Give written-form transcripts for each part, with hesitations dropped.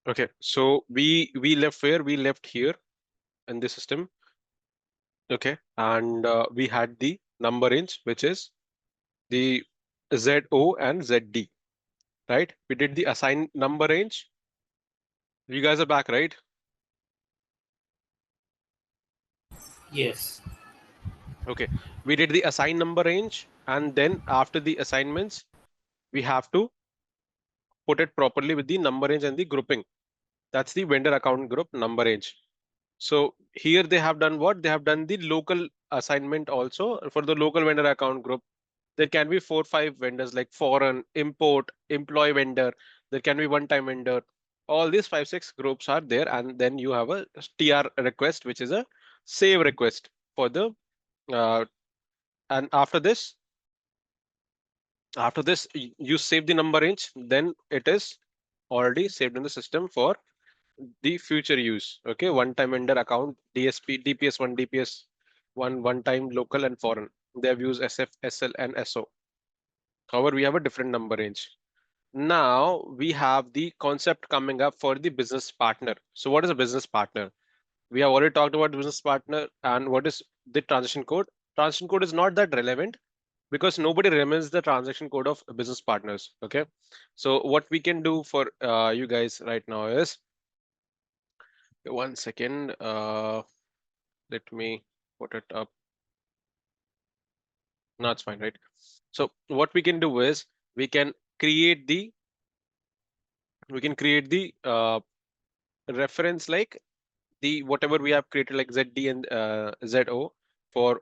Okay, so we left where? We left here in the system. Okay, and we had the number range, which is the ZO and ZD, right? We did the assign number range. You guys are back, right? Yes. Okay, we did the assign number range, and then after the assignments, we have to put it properly with the number range and the grouping. That's the vendor account group number range. So here they have done what? They have done the local assignment also for the local vendor account group. There can be 4, 5 vendors like foreign, import, employee vendor. There can be one-time vendor. All these 5, 6 groups are there, and then you have a TR request, which is a save request for the uh, and after this you save the number range, then it is already saved in the system for the future use. Okay, one-time vendor account, DSP, DPS1, DPS1, one-time local and foreign. They have used SF, SL, and SO. However, we have a different number range. Now we have the concept coming up for the business partner. So what is a business partner? We have already talked about business partner and what is the transaction code. Transaction code is not that relevant because nobody remembers the transaction code of business partners. Okay, so what we can do for you guys right now is, one second, let me put it up. No, it's fine, right? So what we can do is we can create the we can create the reference, like the whatever we have created, like ZD and ZO for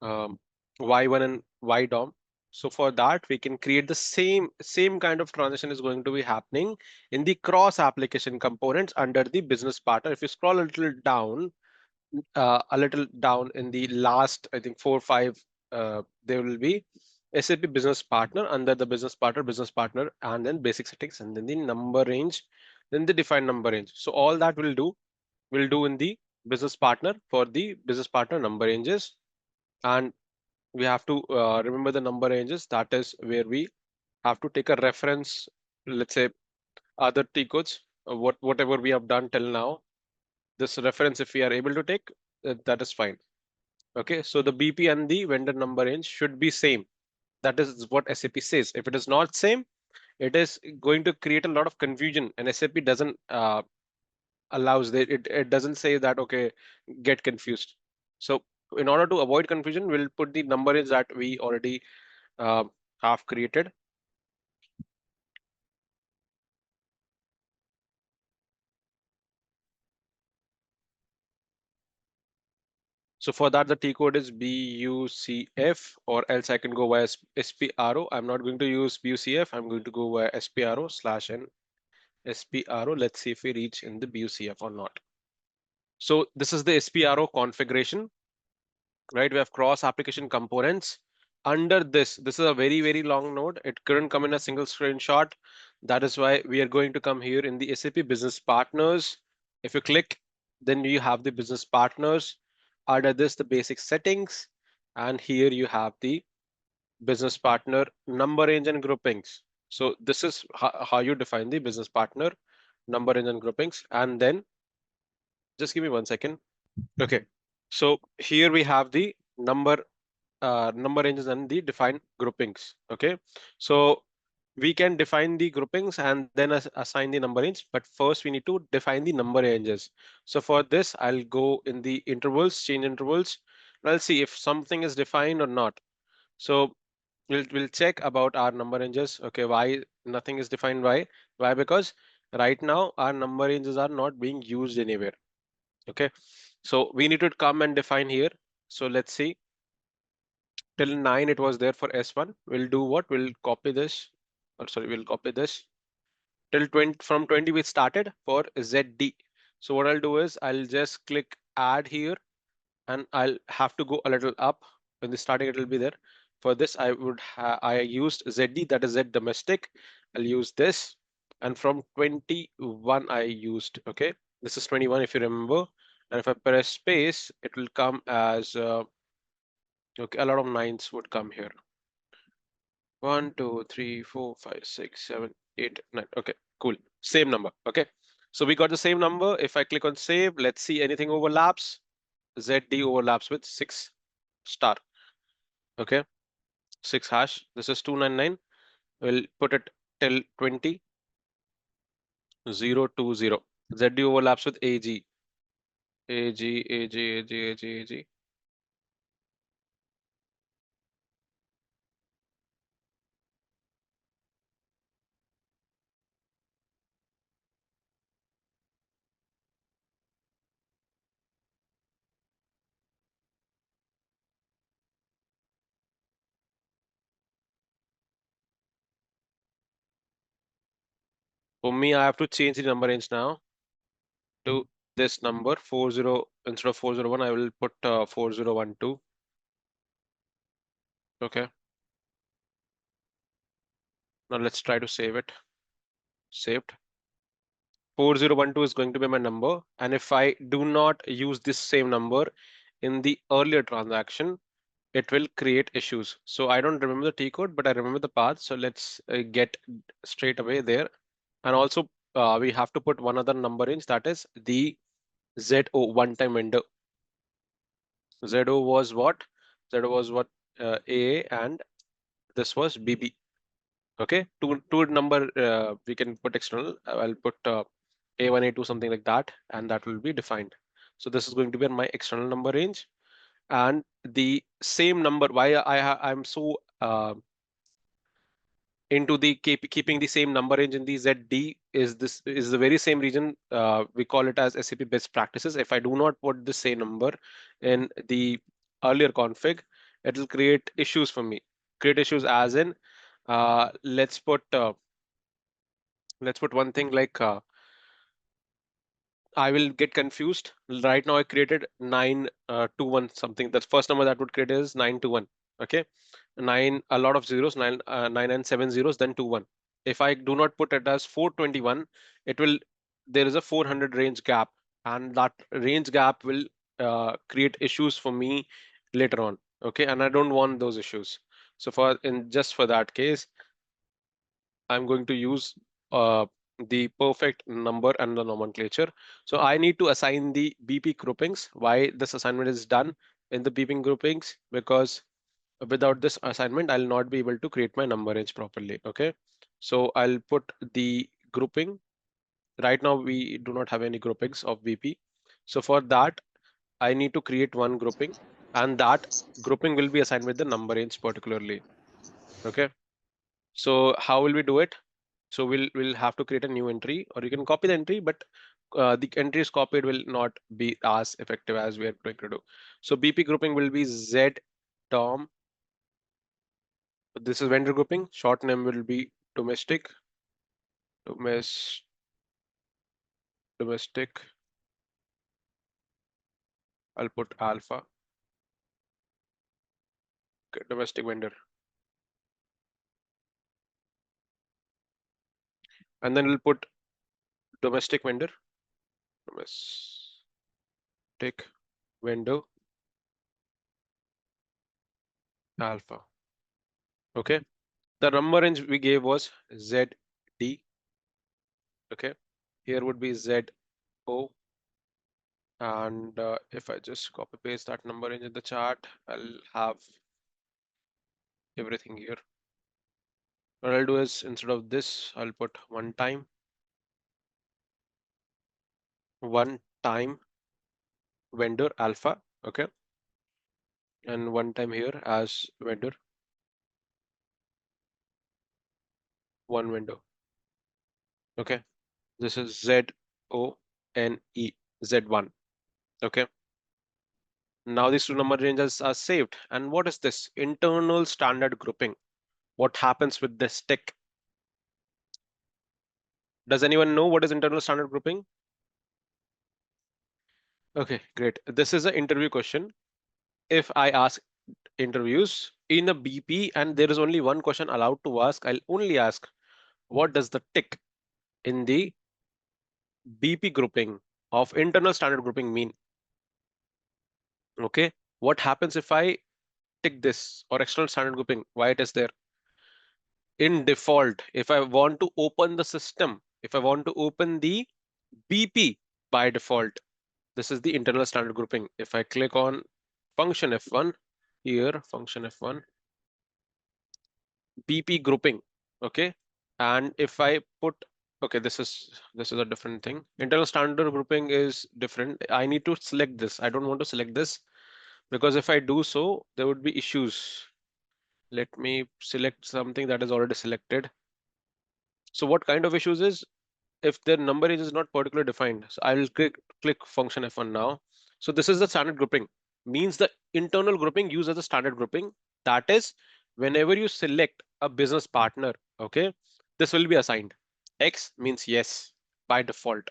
Y1 and YDOM. So for that, we can create the same kind of transition is going to be happening in the cross application components under the business partner. If you scroll a little down in the last, I think 4, 5, there will be SAP business partner. Under the business partner, and then basic settings, and then the number range, then the defined number range. So all that will do in the business partner for the business partner number ranges. And we have to remember the number ranges. That is where we have to take a reference, let's say other T codes, whatever we have done till now. This reference, if we are able to take, that is fine. Okay, so the BP and the vendor number range should be same. That is what SAP says. If it is not same, it is going to create a lot of confusion, and SAP doesn't allows that. It doesn't say that, okay, get confused. So in order to avoid confusion, we'll put the number range that we already uh, have created. So for that, the T code is BUCF, or else I can go via SPRO. I'm not going to use BUCF. I'm going to go via SPRO/N SPRO. Let's see if we reach in the BUCF or not. So this is the SPRO configuration, right? We have cross application components. Under this is a very long node. It couldn't come in a single screenshot. That is why we are going to come here in the SAP business partners. If you click, then you have the business partners. Under this, the basic settings, and here you have the business partner number range and groupings. So this is how you define the business partner number range and groupings. And then just give me one second. Okay, so here we have the number ranges and the defined groupings. Okay, so we can define the groupings and then assign the number range, but first we need to define the number ranges. So for this, I'll go in the intervals, change intervals, and I'll see if something is defined or not. So we'll check about our number ranges. Okay, why nothing is defined? Why? Because right now our number ranges are not being used anywhere. Okay, so we need to come and define here. So let's see, till 9 it was there for S1. We'll do what? We'll copy this, or sorry, we'll copy this till 20. From 20 we started for ZD. So what I'll do is I'll just click add here, and I'll have to go a little up. In the starting it will be there. For this I used ZD, that is Z domestic. I'll use this, and from 21 I used, okay, this is 21 if you remember. And if I press space, it will come as okay, a lot of nines would come here. 1, 2, 3, 4, 5, 6, 7, 8, 9. Okay, cool. Same number. Okay. So we got the same number. If I click on save, let's see anything overlaps. ZD overlaps with 6 star. Okay, 6 hash. This is 299. We'll put it till 20 020. ZD overlaps with AG. AG, AG, AG, AG, AG. For me, I have to change the number range now to this number 40. Instead of 401, I will put 4012. Okay. Now let's try to save it. Saved. 4012 is going to be my number. And if I do not use this same number in the earlier transaction, it will create issues. So I don't remember the T code, but I remember the path. So let's get straight away there. And also we have to put one other number range, that is the ZO one-time window. ZO was what? ZO was what? AA, and this was BB. Okay, two number we can put external. I'll put A1, A2, something like that, and that will be defined. So this is going to be my external number range, and the same number. Why I'm so into the keeping the same number range in the ZD is this is the very same reason we call it as SAP best practices. If I do not put the same number in the earlier config, it will create issues for me. Create issues as in let's put one thing like I will get confused. Right now I created 921 something. The first number that would create is 921. Okay, nine, a lot of zeros, nine and seven zeros, then 21. If I do not put it as 421, it will there is a 400 range gap, and that range gap will create issues for me later on. Okay, and I don't want those issues. So just for that case, I'm going to use the perfect number and the nomenclature. So I need to assign the BP groupings. Why this assignment is done in the BP groupings? Because without this assignment, I'll not be able to create my number range properly. Okay, so I'll put the grouping. Right now, we do not have any groupings of BP. So for that, I need to create one grouping, and that grouping will be assigned with the number range particularly. Okay, so how will we do it? So we'll have to create a new entry, or you can copy the entry, but the entries copied will not be as effective as we are going to do. So BP grouping will be Z Tom. This is vendor grouping. Short name will be domestic. Domestic. Domestic. I'll put alpha. Okay, domestic vendor. And then we'll put domestic vendor. Domestic vendor alpha. Okay. The number range we gave was ZD. Okay. Here would be ZO. And if I just copy paste that number into the chart, I'll have everything here. What I'll do is instead of this, I'll put one time vendor alpha. Okay, and one time here as vendor one window. Okay, this is ZONE Z1. Okay, now these two number ranges are saved. And what is this internal standard grouping? What happens with this tick? Does anyone know what is internal standard grouping? Okay, great. This is an interview question. If I ask interviews in a BP and there is only one question allowed to ask, I'll only ask, what does the tick in the BP grouping of internal standard grouping mean? Okay, what happens if I tick this or external standard grouping? Why it is there? In default, if I want to open the system, if I want to open the BP by default, this is the internal standard grouping. If I click on function F1 here, function F1, BP grouping, okay. And if I put, okay, this is a different thing. Internal standard grouping is different. I need to select this. I don't want to select this because if I do so, there would be issues. Let me select something that is already selected. So what kind of issues is if the number range is not particularly defined. So I will click function F1 now. So this is the standard grouping, means the internal grouping used as a standard grouping. That is, whenever you select a business partner, okay, this will be assigned. X means yes by default.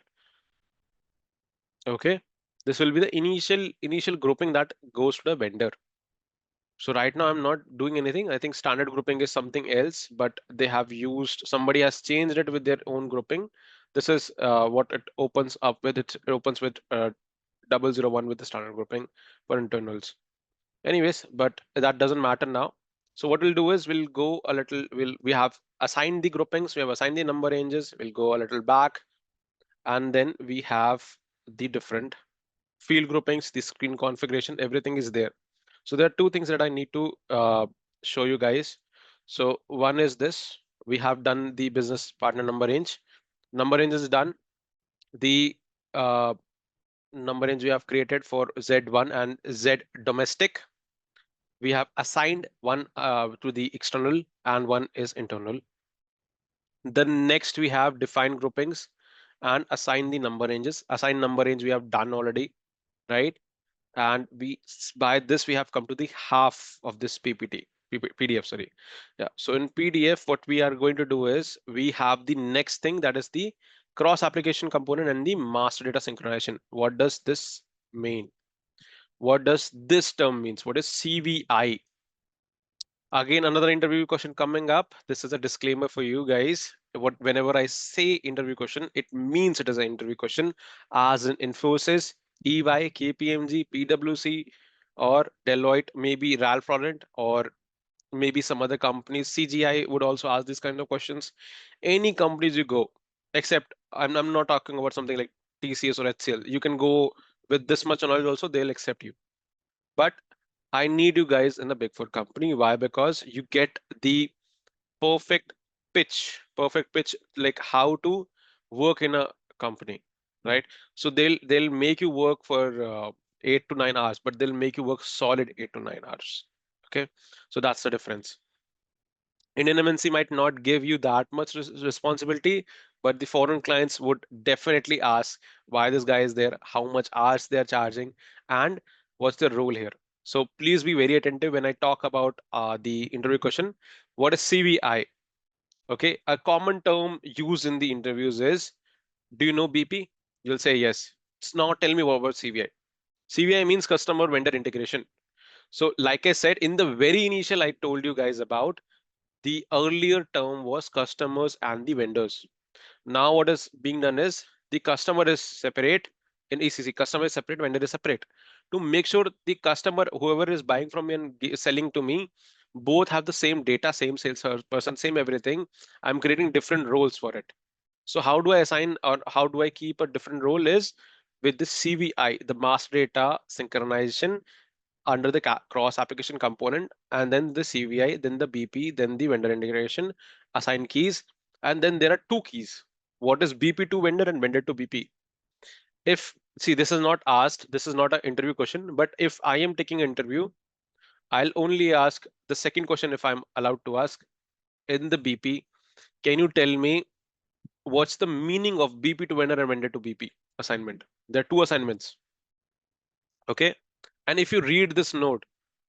Okay, this will be the initial grouping that goes to the vendor. So right now I'm not doing anything. I think standard grouping is something else, but they have used, somebody has changed it with their own grouping. This is what it opens up with. It opens with 001 with the standard grouping for internals. Anyways, but that doesn't matter now. So what we'll do is we'll go a little, we have assigned the groupings, we have assigned the number ranges, we'll go a little back, and then we have the different field groupings, the screen configuration, everything is there. So there are two things that I need to show you guys. So one is this, we have done the business partner number range. Number range is done. The uh, number range we have created for Z1 and Z domestic. We have assigned one to the external and one is internal. Then next we have defined groupings and assign the number ranges. Assign number range we have done already, right? And by this we have come to the half of this PDF, sorry. Yeah, so in PDF what we are going to do is we have the next thing, that is the cross application component and the master data synchronization. What does this mean? What does this term means? What is CVI? Again, another interview question coming up. This is a disclaimer for you guys. Whenever I say interview question, it means it is an interview question, as in Infosys, EY, KPMG, PwC, or Deloitte, maybe Ralph Lauren, or maybe some other companies. CGI would also ask these kind of questions. Any companies you go, except I'm not talking about something like TCS or HCL. You can go with this much knowledge also, they'll accept you. But I need you guys in a Big Four company. Why? Because you get the perfect perfect pitch, like how to work in a company, right? So they'll make you work for 8 to 9 hours, but they'll make you work solid 8 to 9 hours. Okay, so that's the difference. Indian MNC might not give you that much responsibility, but the foreign clients would definitely ask why this guy is there, how much hours they are charging, and what's their role here. So please be very attentive when I talk about the interview question. What is CVI? Okay, a common term used in the interviews is, do you know BP? You'll say yes. It's not, tell me what about CVI. CVI means customer vendor integration. So like I said, in the very initial, I told you guys about the earlier term was customers and the vendors. Now what is being done is the customer is separate in ECC, customer is separate, vendor is separate. To make sure the customer, whoever is buying from me and selling to me, both have the same data, same salesperson, same everything. I'm creating different roles for it. So how do I assign or how do I keep a different role is with the CVI, the master data synchronization under the cross application component, and then the CVI, then the BP, then the vendor integration, assign keys, and then there are two keys. What is BP to vendor and vendor to BP? If, see, this is not asked, this is not an interview question, but if I am taking an interview, I'll only ask the second question if I'm allowed to ask in the BP. Can you tell me what's the meaning of BP to vendor and vendor to BP assignment? There are two assignments. Okay. And if you read this note,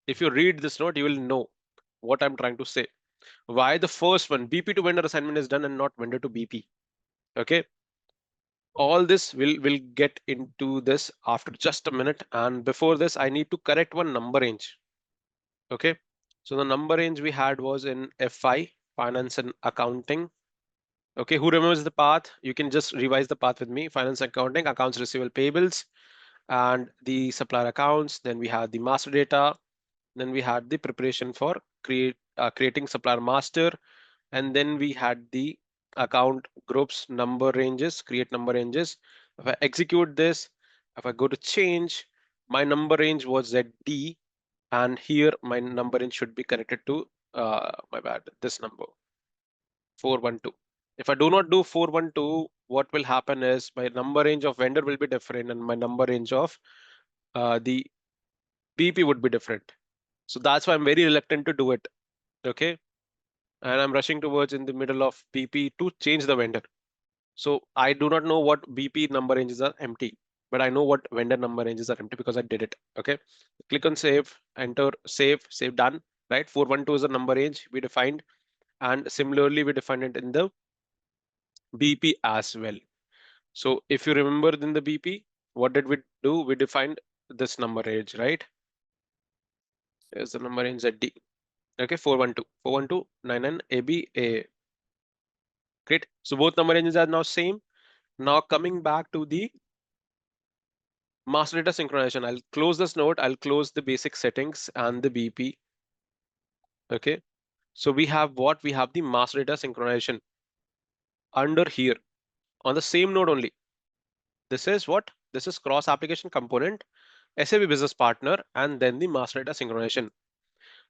you will know what I'm trying to say. Why the first one, BP to vendor assignment, is done and not vendor to BP. Okay. All this will get into this after just a minute. And before this, I need to correct one number range. Okay. So the number range we had was in FI, finance and accounting. Okay, who remembers the path? You can just revise the path with me. Finance, accounting, accounts receivable, payables, and the supplier accounts. Then we had the master data. Then we had the preparation for creating supplier master. And then we had the account groups, number ranges, create number ranges. If I execute this, if I go to change, my number range was ZD, and here my number range should be connected to my bad, this number 412. If I do not do 412, what will happen is my number range of vendor will be different and my number range of the BP would be different. So that's why I'm very reluctant to do it. Okay. And I'm rushing towards in the middle of BP to change the vendor. So I do not know what BP number ranges are empty, but I know what vendor number ranges are empty because I did it. Okay. Click on save, enter, save done. Right. 412 is the number range we defined. And similarly, we defined it in the BP as well. So if you remember in the BP, what did we do? We defined this number range, right? Here's the number range ZD. Okay, 412, 412, AB. Great. So both number ranges are now same. Now coming back to the master data synchronization, I'll close this node. I'll close the basic settings and the BP. Okay. So we have what? We have the master data synchronization under here on the same node only. This is what? This is cross application component, SAP business partner, and then the master data synchronization.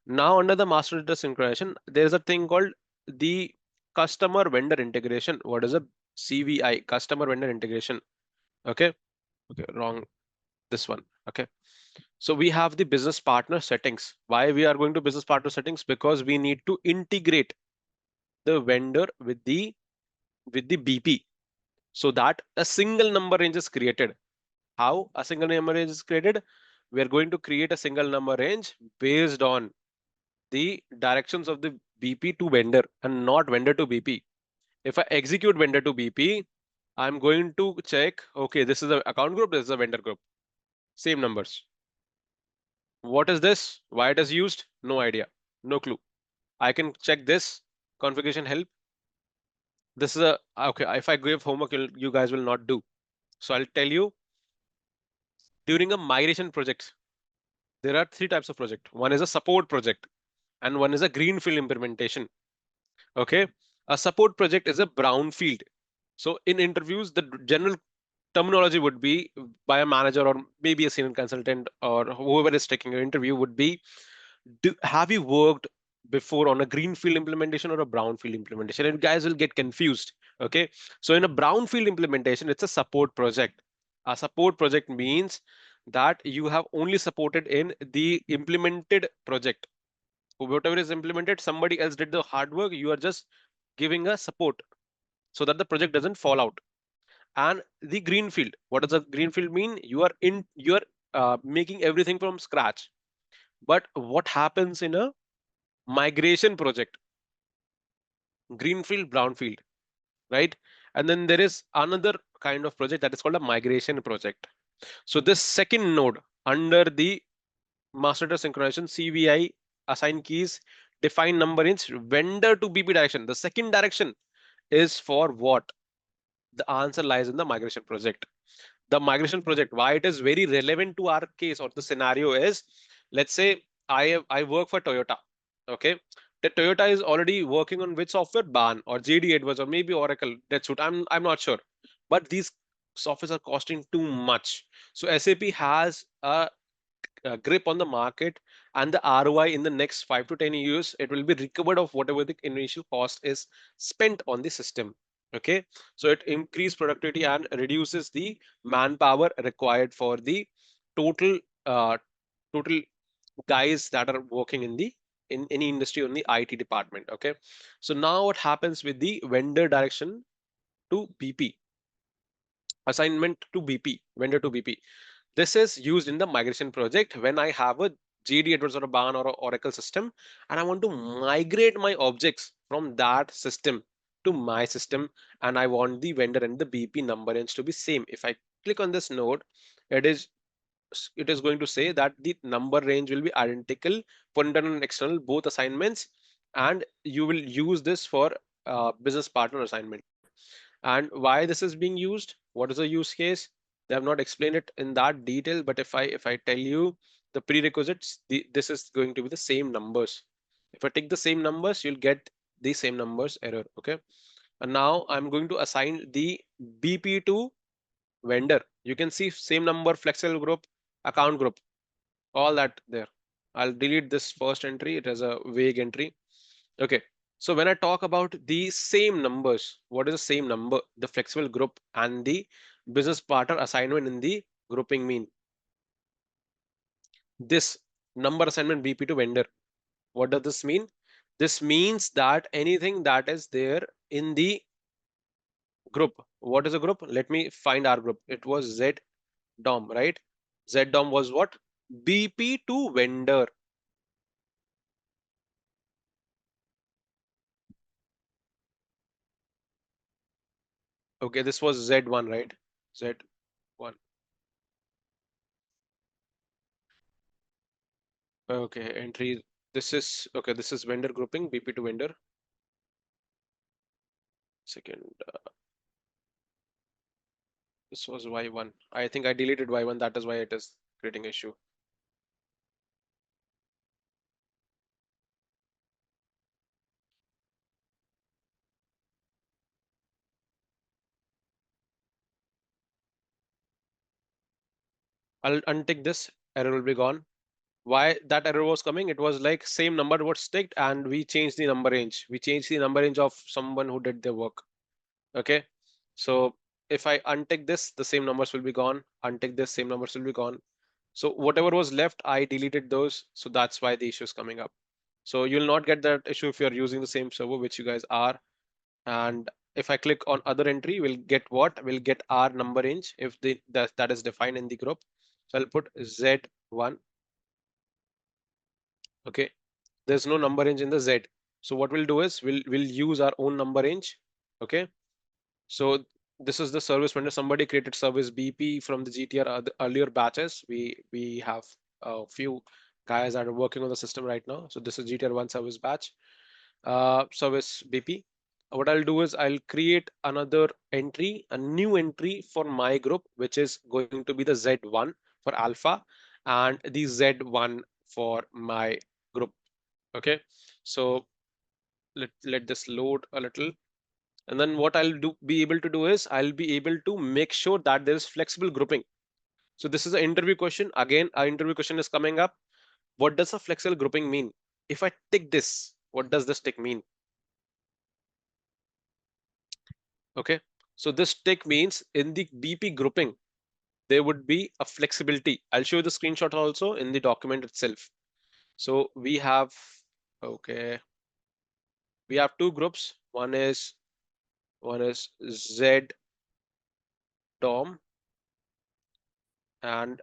Now under the master data synchronization, there is a thing called the customer vendor integration. What is a CVI? Customer vendor integration. Okay. Okay, wrong. This one. Okay. So we have the business partner settings. Why we are going to business partner settings? Because we need to integrate the vendor with the BP so that a single number range is created. How a single number range is created? We are going to create a single number range based on the directions of the BP to vendor and not vendor to BP. If I execute vendor to BP, I'm going to check, okay, this is a account group, this is a vendor group. Same numbers. What is this? Why it is used? No idea. No clue. I can check this configuration help. This is a, okay, if I give homework, you guys will not do. So I'll tell you, during a migration project, there are three types of project. One is a support project and one is a greenfield implementation. Okay. A support project is a brownfield. So in interviews, the general terminology would be by a manager or maybe a senior consultant or whoever is taking your interview would be, have you worked before on a greenfield implementation or a brownfield implementation? And guys will get confused. Okay. So in a brownfield implementation, it's a support project. A support project means that you have only supported in the implemented project. Whatever is implemented, somebody else did the hard work. You are just giving a support so that the project doesn't fall out. And the greenfield, what does a greenfield mean? You are making everything from scratch. But what happens in a migration project? Greenfield, brownfield, right? And then there is another kind of project that is called a migration project. So this second node under the master data synchronization, CVI, assign keys, define number range, vendor to BP direction. The second direction is for what? The answer lies in the migration project. The migration project, why it is very relevant to our case or the scenario is, let's say I work for Toyota. Okay. The Toyota is already working on which software? BAN or JD Edwards or maybe Oracle. That's what I'm not sure. But these softwares are costing too much. So SAP has a grip on the market, and the ROI in the next 5 to 10 years, it will be recovered of whatever the initial cost is spent on the system. Okay, so it increases productivity and reduces the manpower required for the total total guys that are working in any industry on the IT department. Okay, so now what happens with the vendor direction to BP, assignment to BP, vendor to BP? This is used in the migration project when I have a JD Edwards or a BAN or a Oracle system, and I want to migrate my objects from that system to my system, and I want the vendor and the BP number range to be same. If I click on this node, it is it is going to say that the number range will be identical for internal and external both assignments, and you will use this for business partner assignment. And why this is being used, what is the use case? They have not explained it in that detail, but if I tell you the prerequisites, this is going to be the same numbers. If I take the same numbers, you'll get the same numbers error. Okay. And now I'm going to assign the BP to vendor. You can see same number, flexible group, account group, all that there. I'll delete this first entry. It has a vague entry. Okay. So when I talk about the same numbers, what is the same number? The flexible group and the business partner assignment in the grouping mean. This number assignment BP to vendor. What does this mean? This means that anything that is there in the group. What is a group? Let me find our group. It was Z DOM, right? Z DOM was what? BP to vendor. Okay, this was Z1, right? Z1. Okay, entry. This is okay. This is vendor grouping, BP to vendor. Second, this was Y1. I think I deleted Y1. That is why it is creating issue. I'll untick this. Error will be gone. Why that error was coming? It was like same number was ticked, and we changed the number range. We changed the number range of someone who did their work. Okay. So if I untick this, the same numbers will be gone. Untick this, same numbers will be gone. So whatever was left, I deleted those. So that's why the issue is coming up. So you'll not get that issue if you're using the same server, which you guys are. And if I click on other entry, we'll get what? We'll get our number range if that is defined in the group. So I'll put Z1. Okay. There's no number range in the Z. So what we'll do is we'll use our own number range. Okay. So this is the service vendor. Somebody created service BP from the GTR earlier batches. We have a few guys that are working on the system right now. So this is GTR1 service batch, service BP. What I'll do is I'll create another entry, a new entry for my group, which is going to be the Z1 for alpha and the Z1 for my group. Okay, so let this load a little. And then what I'll be able to do is I'll be able to make sure that there is flexible grouping. So this is an interview question. Again, our interview question is coming up. What does a flexible grouping mean? If I tick this, what does this tick mean? Okay. So this tick means in the BP grouping, there would be a flexibility. I'll show you the screenshot also in the document itself. So we have, okay, we have two groups. One is Z DOM and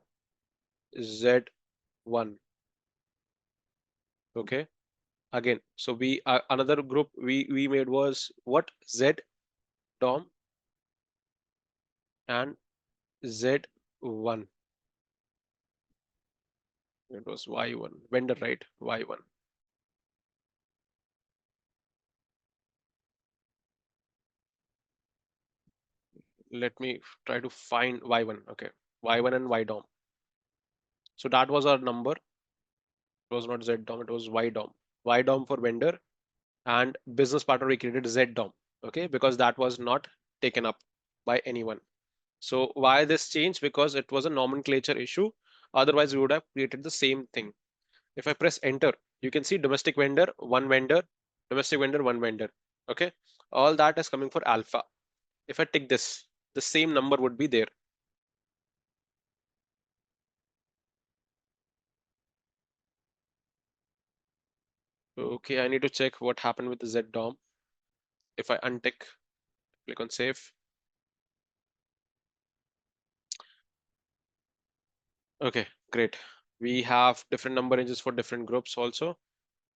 Z1. Okay. Again, so we another group we made was what? Z DOM and Z1. It was Y1 vendor, right? Y1. Let me try to find Y1. Okay, Y1 and YDOM. So that was our number. It was not Z DOM. It was YDOM. YDOM for vendor and business partner we created Z DOM. Okay, because that was not taken up by anyone. So why this change? Because it was a nomenclature issue. Otherwise, we would have created the same thing. If I press enter, you can see domestic vendor, one vendor, domestic vendor, one vendor. Okay. All that is coming for alpha. If I tick this, the same number would be there. Okay, I need to check what happened with the Z DOM. If I untick, click on save. Okay, great. We have different number ranges for different groups also.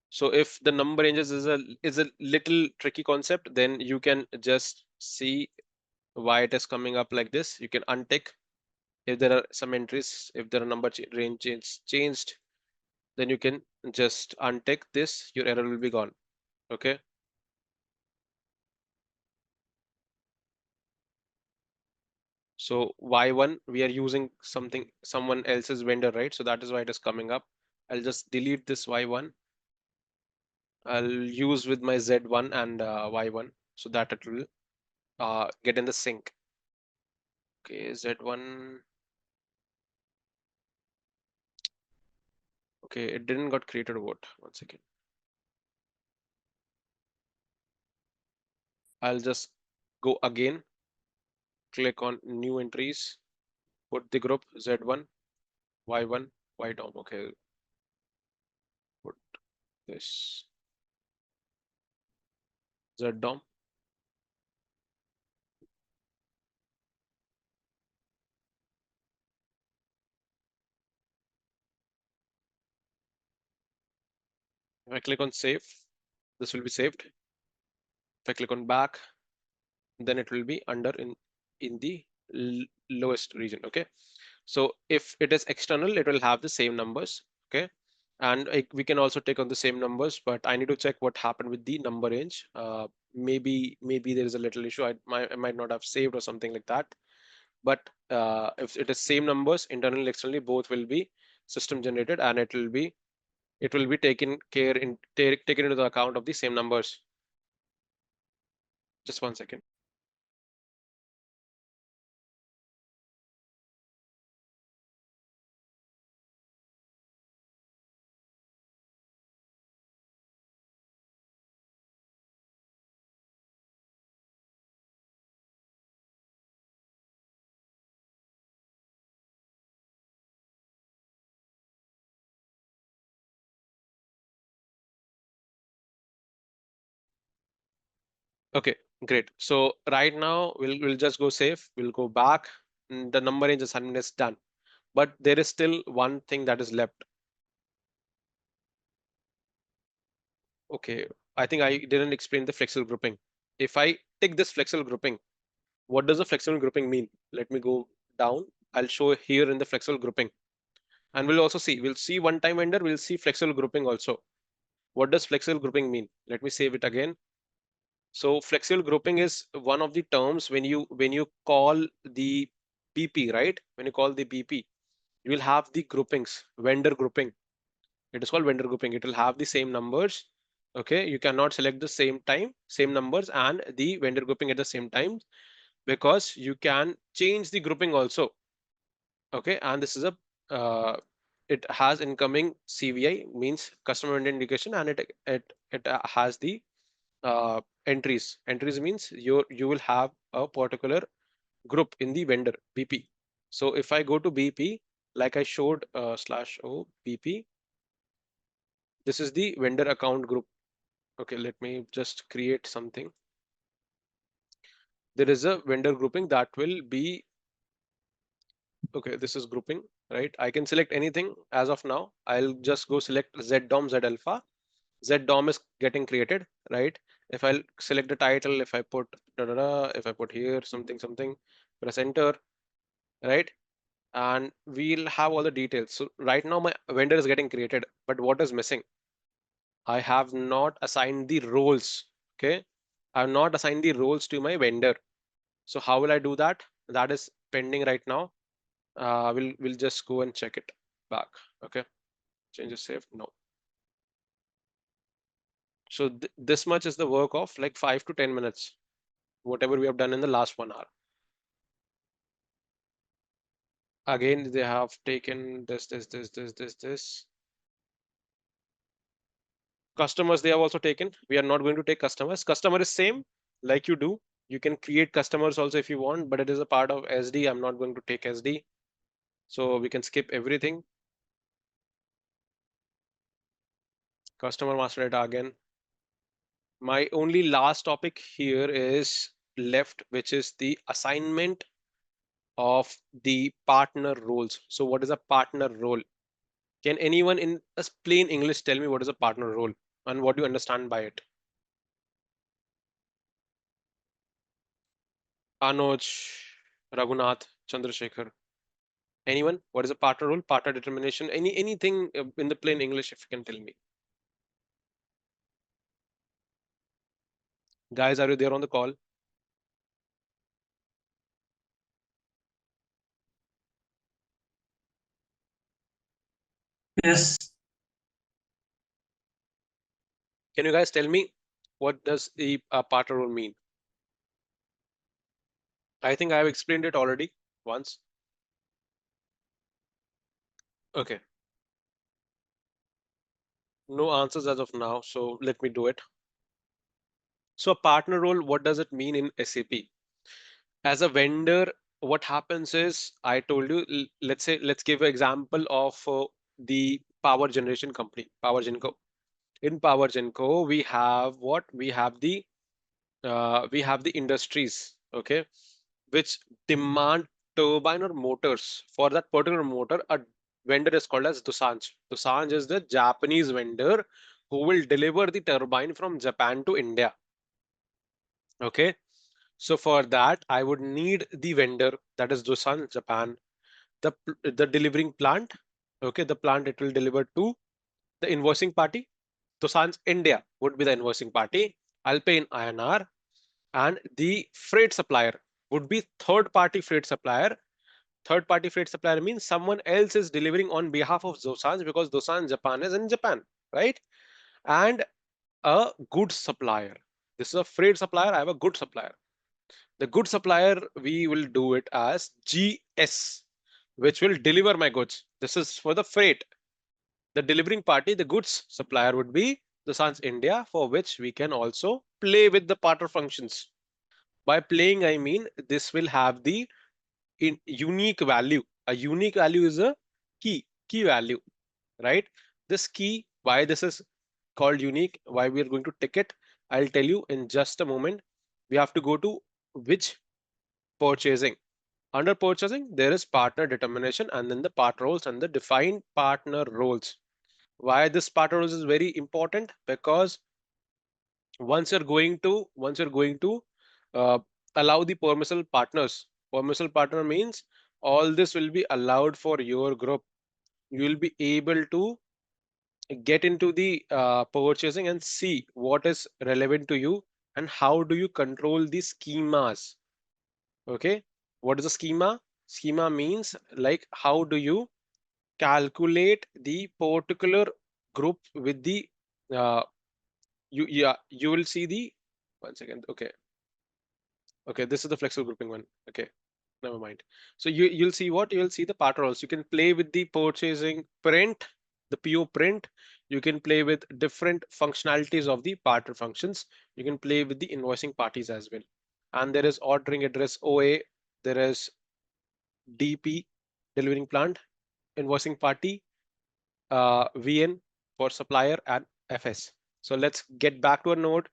So if the number ranges is a little tricky concept, then you can just see why it is coming up like this. You can untick if there are some entries, if there are number range changed, then you can just untick this, your error will be gone. Okay. So Y1, we are using someone else's vendor, right? So that is why it is coming up. I'll just delete this Y1. I'll use with my Z1 and Y1 so that it will get in the sync. Okay, Z1. Okay, it didn't got created. What? One second. I'll just go again, click on new entries, put the group Z1, Y1, Y DOM. Okay, put this Z DOM. If I click on save, this will be saved. If I click on back, then it will be under in the lowest region. Okay, so if it is external, it will have the same numbers. Okay, and we can also take on the same numbers, but I need to check what happened with the number range. Maybe there is a little issue. I might not have saved or something like that. But if it is same numbers internally, externally, both will be system generated, and it will be taken care in taken into the account of the same numbers. Just one second. Okay, great. So right now we'll just go save. We'll go back. The number range assignment is done, but there is still one thing that is left. Okay, I think I didn't explain the flexible grouping. If I take this flexible grouping, what does the flexible grouping mean? Let me go down. I'll show here in the flexible grouping, and we'll see one-time vendor. We'll see flexible grouping also. What does flexible grouping mean? Let me save it again. So flexible grouping is one of the terms when you call the BP, right? When you call the BP, you will have the groupings, vendor grouping. It is called vendor grouping. It will have the same numbers. Okay, you cannot select the same time, same numbers and the vendor grouping at the same time, because you can change the grouping also. Okay, and this is a it has incoming CVI, means customer vendor indication, and it has the entries. Entries means you will have a particular group in the vendor BP. So if I go to BP, like I showed /o BP, this is the vendor account group. Okay, let me just create something. There is a vendor grouping that will be, okay, this is grouping, right? I can select anything as of now. I'll just go select ZDOM, Z alpha. ZDOM is getting created, right? If I select the title, if I put if I put here something, press enter, right? And we'll have all the details. So right now my vendor is getting created, but what is missing? I have not assigned the roles. Okay, I have not assigned the roles to my vendor. So how will I do that? That is pending right now. We'll just go and check it back. Okay, changes saved. No. So this much is the work of like 5 to 10 minutes, whatever we have done in the last 1 hour. Again, they have taken this. Customers, they have also taken. We are not going to take customers. Customer is same like you do. You can create customers also if you want, but it is a part of SD. I'm not going to take SD. So we can skip everything. Customer master data again. My only last topic here is left, which is the assignment of the partner roles. So what is a partner role? Can anyone in a plain English tell me what is a partner role and what do you understand by it? Anuj, Raghunath, Chandrasekhar. Anyone? What is a partner role? Partner determination? Anything in the plain English, if you can tell me. Guys, are you there on the call? Yes. Can you guys tell me what does the partner role mean? I think I have explained it already. Once. Okay. No answers as of now, so let me do it. So a partner role, what does it mean in SAP? As a vendor, what happens is, I told you, let's say, let's give an example of the power generation company, Power Genco. In Power Genco, we have what? We have the industries, okay, which demand turbine or motors. For that particular motor, a vendor is called as Doosanjh. Doosanjh is the Japanese vendor who will deliver the turbine from Japan to India. Okay, so for that, I would need the vendor, that is Doosan, Japan, the delivering plant. Okay, the plant it will deliver to the invoicing party. Doosan's India would be the invoicing party. I'll pay in INR, and the freight supplier would be third party freight supplier. Third party freight supplier means someone else is delivering on behalf of Doosan, because Doosan Japan is in Japan, right? And a goods supplier. This is a freight supplier. I have a good supplier. The good supplier, we will do it as GS, which will deliver my goods. This is for the freight. The delivering party, the goods supplier, would be the Sans India, for which we can also play with the partner functions. By playing, I mean this will have the unique value. A unique value is a key value, right? This key, why this is called unique, why we are going to tick it, I'll tell you in just a moment. We have to go to which? Purchasing. Under purchasing, there is partner determination and then the partner roles and the defined partner roles. Why this partner roles is very important? Because once you're going to uh, allow the permissible partners. Permissible partner means all this will be allowed for your group. You will be able to get into the purchasing and see what is relevant to you and how do you control the schemas. Okay, what is a schema? Schema means like how do you calculate the particular group with the uh, you will see the one second. Okay, this is the flexible grouping one. Okay, never mind. So you'll see what? You'll see the part roles. You can play with the purchasing print, the PO print. You can play with different functionalities of the partner functions. You can play with the invoicing parties as well. And there is ordering address OA. There is DP, delivering plant, invoicing party, VN for supplier, and FS. So let's get back to a node,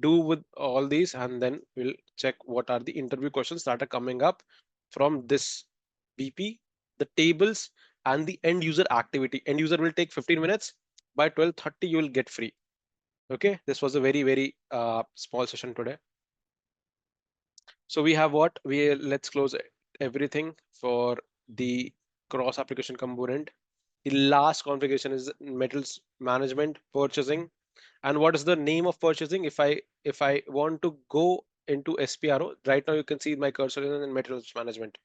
do with all these, and then we'll check what are the interview questions that are coming up from this BP, the tables, and the end user activity. End user will take 15 minutes. By 12:30, you will get free. Okay, this was a very small session today. So we have what? Let's close everything for the cross application component. The last configuration is metals management purchasing. And what is the name of purchasing? If I want to go into SPRO, right now you can see my cursor is in metals management.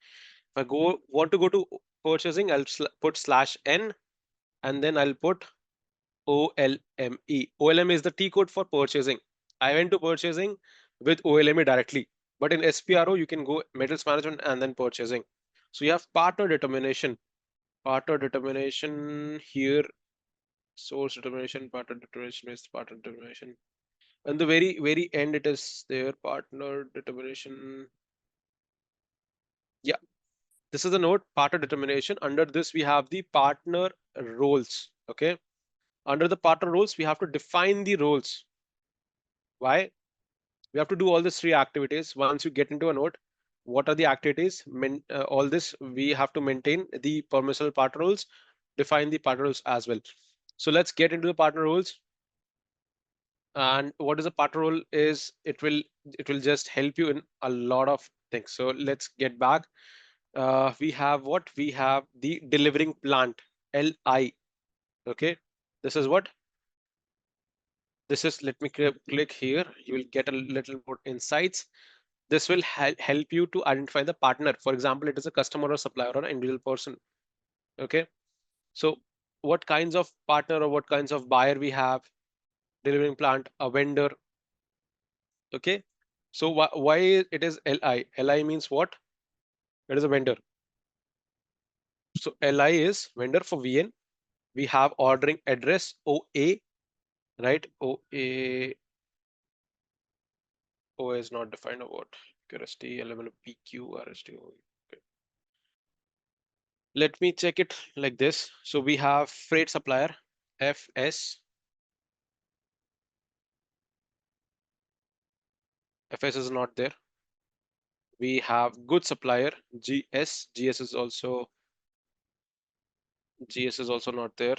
If I want to go to purchasing, I'll put /n and then I'll put OLME. OLME is the T code for purchasing. I went to purchasing with OLME directly. But in SPRO, you can go metals management and then purchasing. So you have partner determination. Partner determination here, source determination, partner determination is partner determination. And the very end, it is their partner determination. Yeah, this is the node partner determination. Under this, we have the partner roles. Okay. Under the partner roles, we have to define the roles. Why? We have to do all these three activities. Once you get into a node, what are the activities? All this, we have to maintain the permissible partner roles, define the partner roles as well. So let's get into the partner roles. And what is a partner role is it will just help you in a lot of things. So let's get back. We have what? We have the delivering plant, LI. Okay, this is what? This is, let me click here. You will get a little more insights. This will help you to identify the partner. For example, it is a customer or supplier or an individual person. Okay, so what kinds of partner or what kinds of buyer we have? Delivering plant, a vendor. Okay, so why it is LI? LI means what? It is a vendor. So LI is vendor for VN. We have ordering address OA, right? OA is not defined about QRST, element PQ, RST. Okay. Let me check it like this. So we have freight supplier FS. FS is not there. We have good supplier GS. GS is also not there.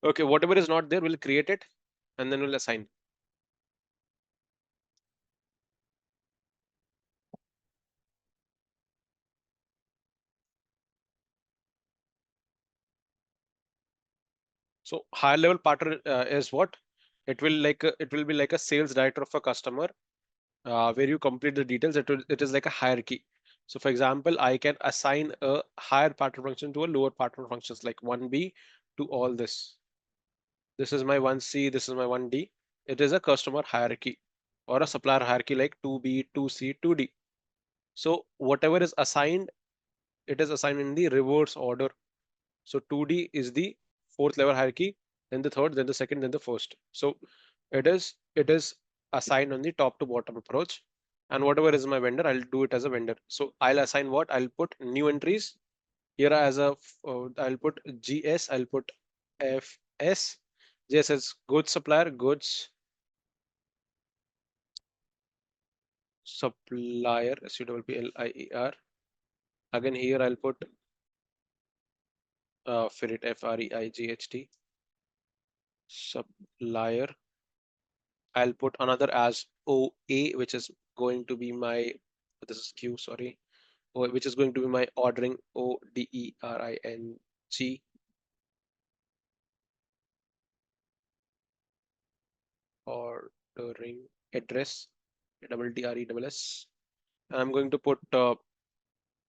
Okay, whatever is not there, we'll create it and then we'll assign. So higher level partner is what? It will be like a sales director of a customer where you complete the details. It is like a hierarchy. So for example, I can assign a higher partner function to a lower partner functions like 1B to all this. This is my 1C, this is my 1D. It is a customer hierarchy or a supplier hierarchy like 2B, 2C, 2D. So whatever is assigned, it is assigned in the reverse order. So 2D is the fourth level hierarchy, then the third, then the second, then the first. So it is assigned on the top to bottom approach. And whatever is my vendor, I'll do it as a vendor. So I'll assign what? I'll put new entries here as a I'll put GS, I'll put FS. GS is goods supplier, goods supplier, SUPPLIER. Again here I'll put Freight, FREIGHT, supplier. I'll put another as OA, which is going to be my, this is Q, sorry, which is going to be my ordering ODERING, ordering address, DRESS. And I'm going to put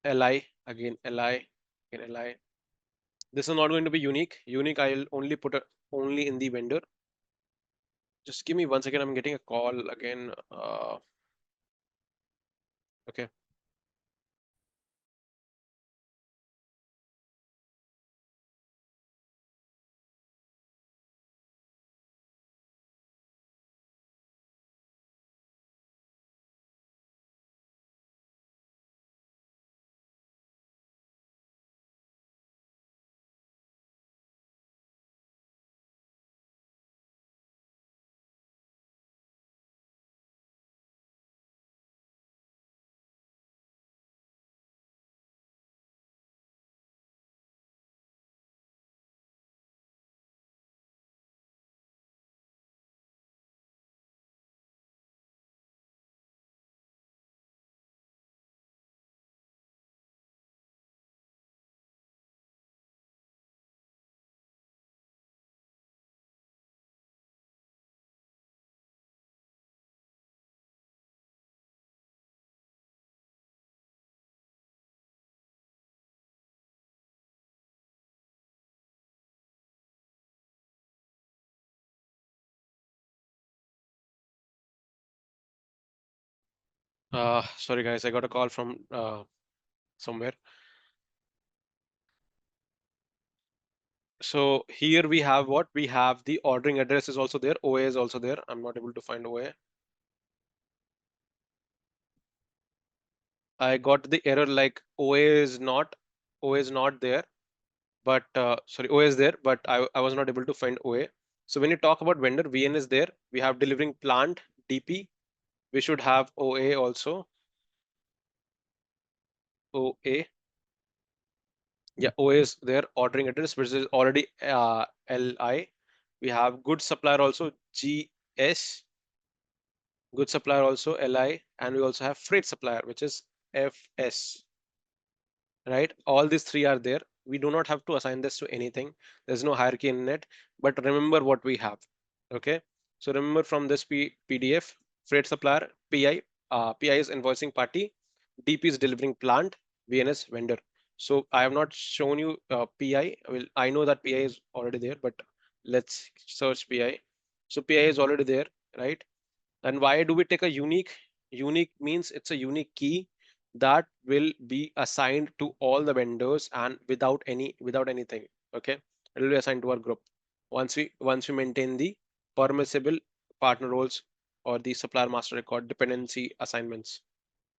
LI, again LI, again LI. This is not going to be unique. Unique, I'll only put it only in the vendor. Just give me 1 second. I'm getting a call again. Okay. Sorry guys, I got a call from somewhere. So here we have what? We have the ordering address is also there. OA is also there. I'm not able to find OA. I got the error like OA is not there, but sorry, OA is there, but I was not able to find OA. So when you talk about vendor, VN is there. We have delivering plant, DP. We should have OA also. OA. Yeah, OA is there. Ordering address, which is already LI. We have good supplier also, GS. Good supplier also LI, and we also have freight supplier, which is FS, right? All these three are there. We do not have to assign this to anything. There's no hierarchy in it, but remember what we have. Okay. So remember from this PDF, freight supplier, PI, PI is invoicing party, DP is delivering plant, VNS vendor. So I have not shown you PI. I know that PI is already there, but let's search PI. So PI is already there, right? And why do we take a unique? Unique means it's a unique key. that will be assigned to all the vendors and without anything. Okay, it will be assigned to our group once we maintain the permissible partner roles or the supplier master record dependency assignments.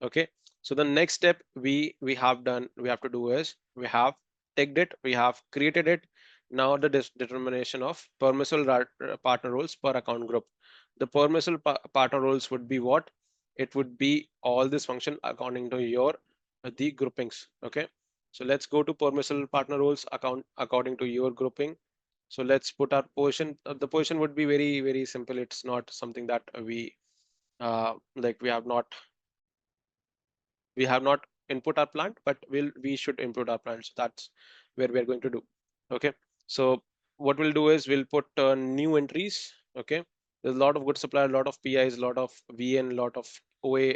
Okay, so the next step we have to do is we have tagged it, we have created it. Now the determination of permissible partner roles per account group. The permissible partner roles would be what? It would be all this function according to your the groupings. Okay, so let's go to permissible partner roles account according to your grouping. So let's put our position. The position would be very simple. It's not something that like we have not input our plant, but we should input our plant. So that's where we're going to do. Okay, so what we'll do is we'll put new entries. Okay, there's a lot of good supplier, a lot of PIs, a lot of VN, a lot of OA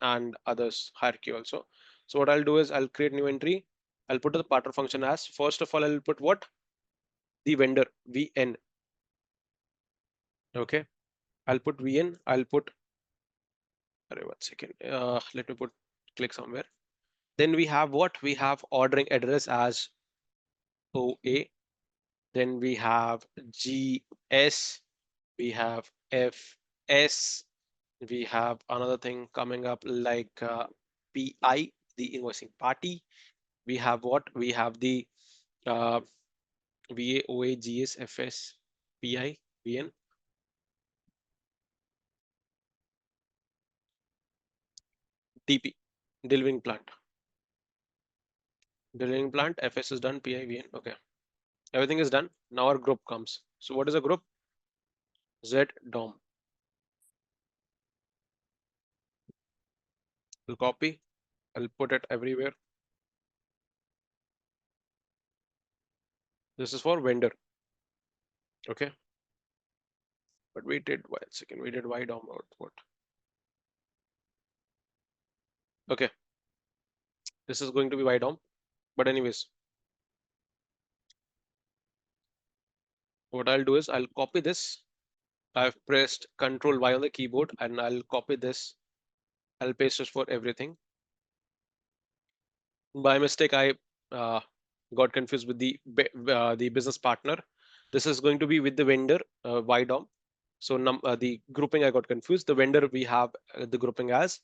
and others hierarchy also. So what I'll do is I'll create new entry. I'll put the partner function as first of all I'll put what? The vendor VN. Okay, I'll put VN. I'll put, sorry, 1 second. Let me put click somewhere. Then we have what? We have ordering address as OA. Then we have GS. We have FS. We have another thing coming up like PI, the invoicing party. We have what? We have the uh, VA, OA, GS, FS, PI, VN, DP, delivering plant. Delivering plant, FS is done, PI, VN. Okay, everything is done. Now our group comes. So what is a group? Z DOM. We'll copy. I'll put it everywhere. This is for vendor. Okay, but we did 1 second. We did Y DOM output. Okay, this is going to be Y DOM. But anyways, what I'll do is I'll copy this. I've pressed Control Y on the keyboard and I'll copy this. I'll paste it for everything. By mistake, I uh, got confused with the business partner. This is going to be with the vendor Y DOM. So the grouping I got confused. The vendor we have the grouping as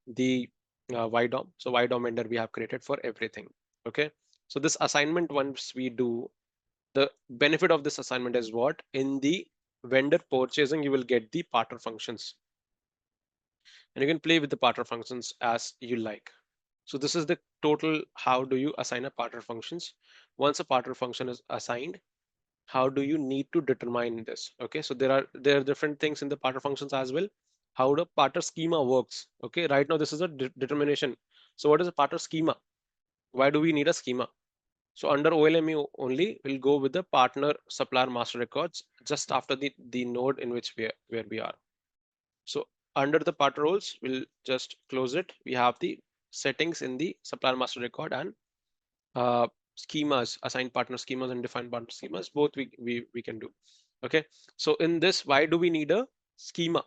the Y DOM. So Y DOM vendor we have created for everything. Okay. So this assignment once we do, the benefit of this assignment is what? In the vendor purchasing, you will get the partner functions and you can play with the partner functions as you like. So this is the total how do you assign a partner functions. Once a partner function is assigned, how do you need to determine this? Okay, so there are different things in the partner functions as well. How the partner schema works. Okay, right now this is a determination. So what is a partner schema? Why do we need a schema? So under OLME only, we'll go with the partner supplier master records just after the node in which where we are. So under the partner roles, we'll just close it. We have the settings in the supplier master record and schemas, assigned partner schemas and defined partner schemas. Both we can do. Okay. So in this, why do we need a schema?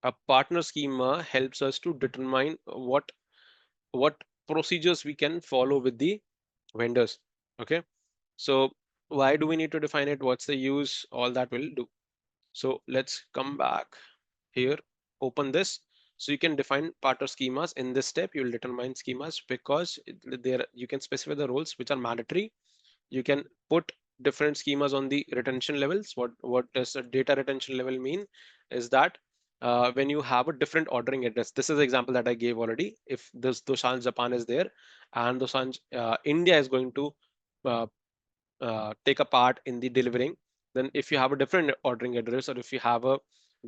A partner schema helps us to determine what procedures we can follow with the vendors. Okay. So why do we need to define it? What's the use? All that will do. So let's come back here, open this. So you can define partner schemas. In this step, you'll determine schemas because there you can specify the roles which are mandatory. You can put different schemas on the retention levels. What does a data retention level mean? Is that when you have a different ordering address. This is the example that I gave already. If this Doshan Japan is there and Doshan India is going to uh, take a part in the delivering, then if you have a different ordering address or if you have a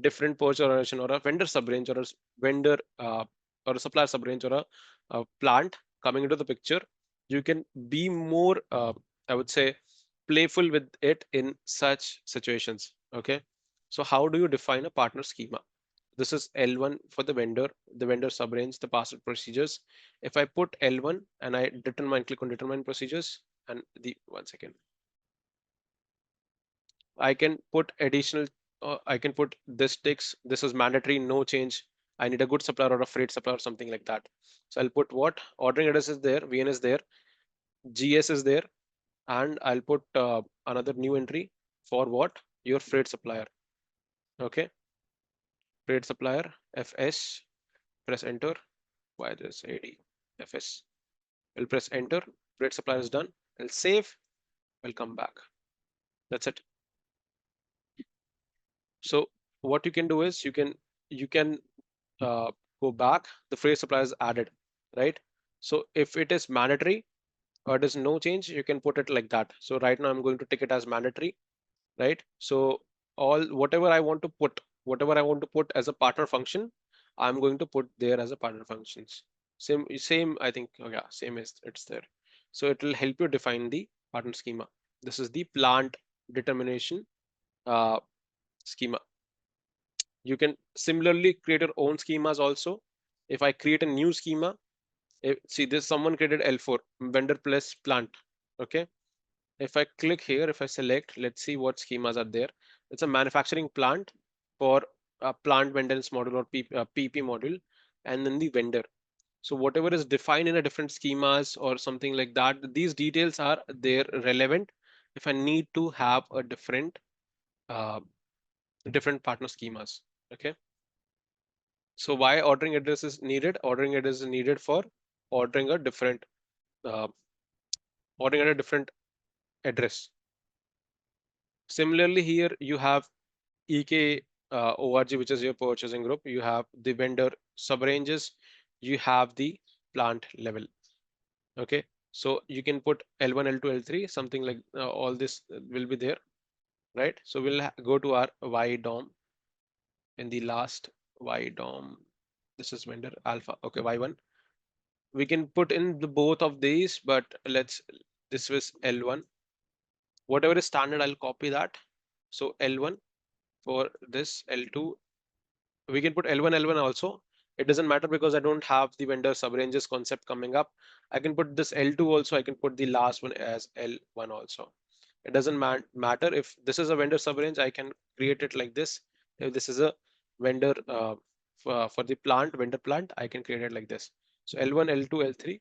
different purchase organization or a vendor sub-range or a vendor or a supplier sub-range or a plant coming into the picture, you can be more, I would say, playful with it in such situations. Okay. So how do you define a partner schema? This is L1 for the vendor sub-range, the password procedures. If I put L1 and I click on determine procedures and the 1 second. I can put additional, I can put this text, this is mandatory, no change. I need a good supplier or a freight supplier or something like that. So I'll put what ordering address is there, VN is there, GS is there, and I'll put another new entry for what your freight supplier. Okay, freight supplier FS. Press enter. Why this AD FS? We'll press enter. Freight supplier is done. I'll save. We'll come back. That's it. So what you can do is you can uh, go back. The freight supplier is added, right? So if it is mandatory or there's no change, you can put it like that. So right now I'm going to take it as mandatory, right? So all whatever I want to put as a partner function, I'm going to put there as a partner functions. Same, I think, oh yeah, same is it's there. So it will help you define the partner schema. This is the plant determination uh, schema. You can similarly create your own schemas also. If I create a new schema, see this someone created L4 vendor plus plant. Okay, if I click here, if I select, let's see what schemas are there. It's a manufacturing plant for a plant maintenance module or PP module, and then the vendor. So whatever is defined in a different schemas or something like that, these details are there relevant if I need to have a uh, different partner schemas. Okay. So why ordering address is needed? Ordering address is needed for ordering a different uh, ordering at a different address. Similarly, here you have EK ORG, which is your purchasing group. You have the vendor subranges. You have the plant level. Okay, so you can put L1, L2, L3, something like all this will be there, right? So we'll go to our Y DOM in the last Y DOM. This is vendor alpha. Okay, Y1. We can put in the both of these, but this was L1. Whatever is standard, I'll copy that. So L1 for this L2, we can put L1 also. It doesn't matter because I don't have the vendor subranges concept coming up. I can put this L2 also. I can put the last one as L1 also. It doesn't matter if this is a vendor subrange. I can create it like this. If this is a vendor for the plant vendor plant, I can create it like this. So L1, L2, L3,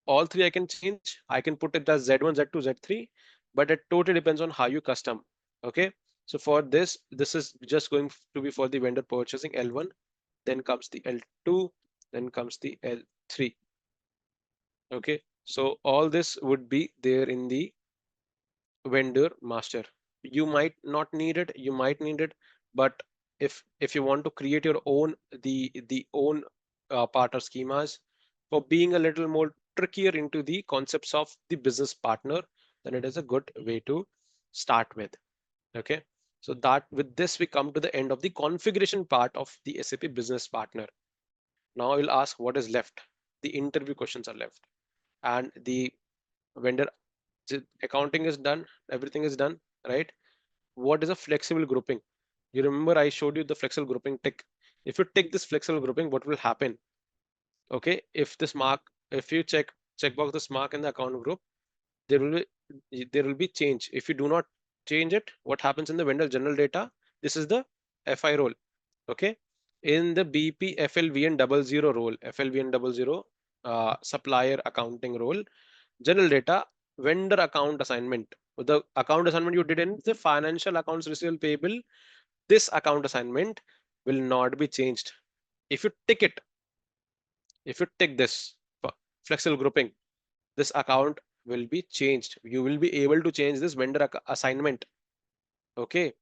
all three I can change. I can put it as Z1, Z2, Z3, but it totally depends on how you custom. Okay. So for this is just going to be for the vendor purchasing L1, then comes the L2, then comes the L3. Okay. So all this would be there in the vendor master. You might not need it, you might need it, but if you want to create your own the own partner schemas for being a little more trickier into the concepts of the business partner, then it is a good way to start with. Okay, so that with this we come to the end of the configuration part of the SAP business partner. Now I will ask what is left. The interview questions are left, and the vendor accounting is done, everything is done, right? What is a flexible grouping? You remember I showed you the flexible grouping tick. If you tick this flexible grouping, what will happen? Okay, if this mark, if you checkbox this mark in the account group, there will be change. If you do not change it, what happens in the vendor general data? This is the FI role. Okay, in the BP FLVN 00 role, FLVN 00 supplier accounting role, general data, vendor account assignment. The account assignment you did in the financial accounts receivable payable, this account assignment will not be changed. If you tick it, if you tick this flexible grouping, this account will be changed. You will be able to change this vendor assignment. Okay,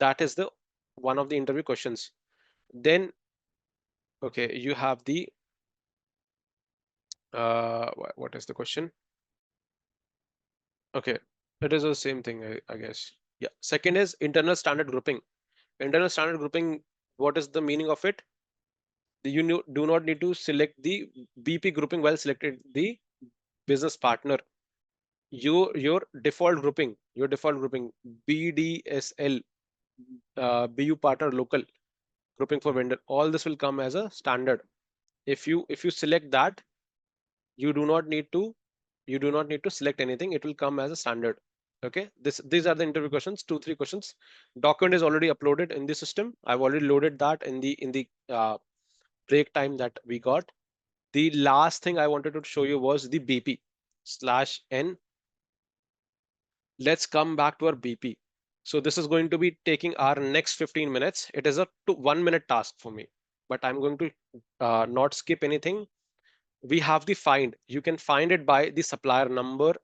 that is the one of the interview questions. Then, okay, you have the what is the question? Okay, it is the same thing, I guess. Yeah. Second is internal standard grouping. Internal standard grouping, what is the meaning of it? You do not need to select the BP grouping while selected the business partner. Your default grouping BDSL, BU partner local grouping for vendor. All this will come as a standard. If you select that, you do not need to select anything. It will come as a standard. Okay, these are the interview questions, 2 3 questions. Document is already uploaded in the system. I've already loaded that in the break time that we got. The last thing I wanted to show you was the BP slash N. Let's come back to our BP. So this is going to be taking our next 15 minutes. It is a 1 minute task for me, but I'm going to not skip anything. We have the find. You can find it by the supplier number.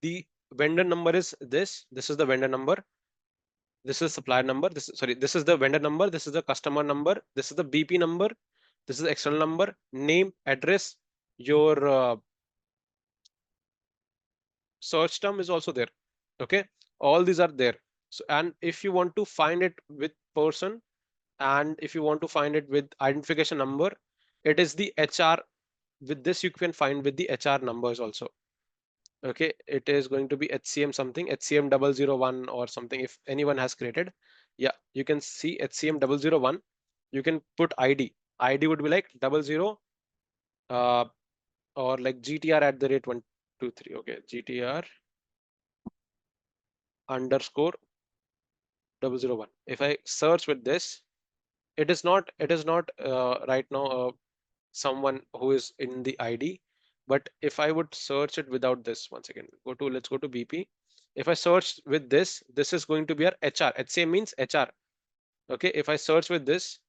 The vendor number is this. This is the vendor number. This is supplier number. This is the vendor number. This is the customer number. This is the BP number. This is the external number, name, address. Your search term is also there. Okay, all these are there. So, and if you want to find it with person, and if you want to find it with identification number, it is the HR. With this, you can find with the HR numbers also. Okay, it is going to be HCM something, HCM 001 or something. If anyone has created, yeah, you can see HCM 001. You can put ID. ID would be like 00 uh, or like GTR at the rate 123. Okay, GTR underscore 001. If I search with this, it is not right now someone who is in the ID. But if I would search it without this, once again, let's go to BP. If I search with this is going to be our HR. HCM means HR. Okay, if I search with this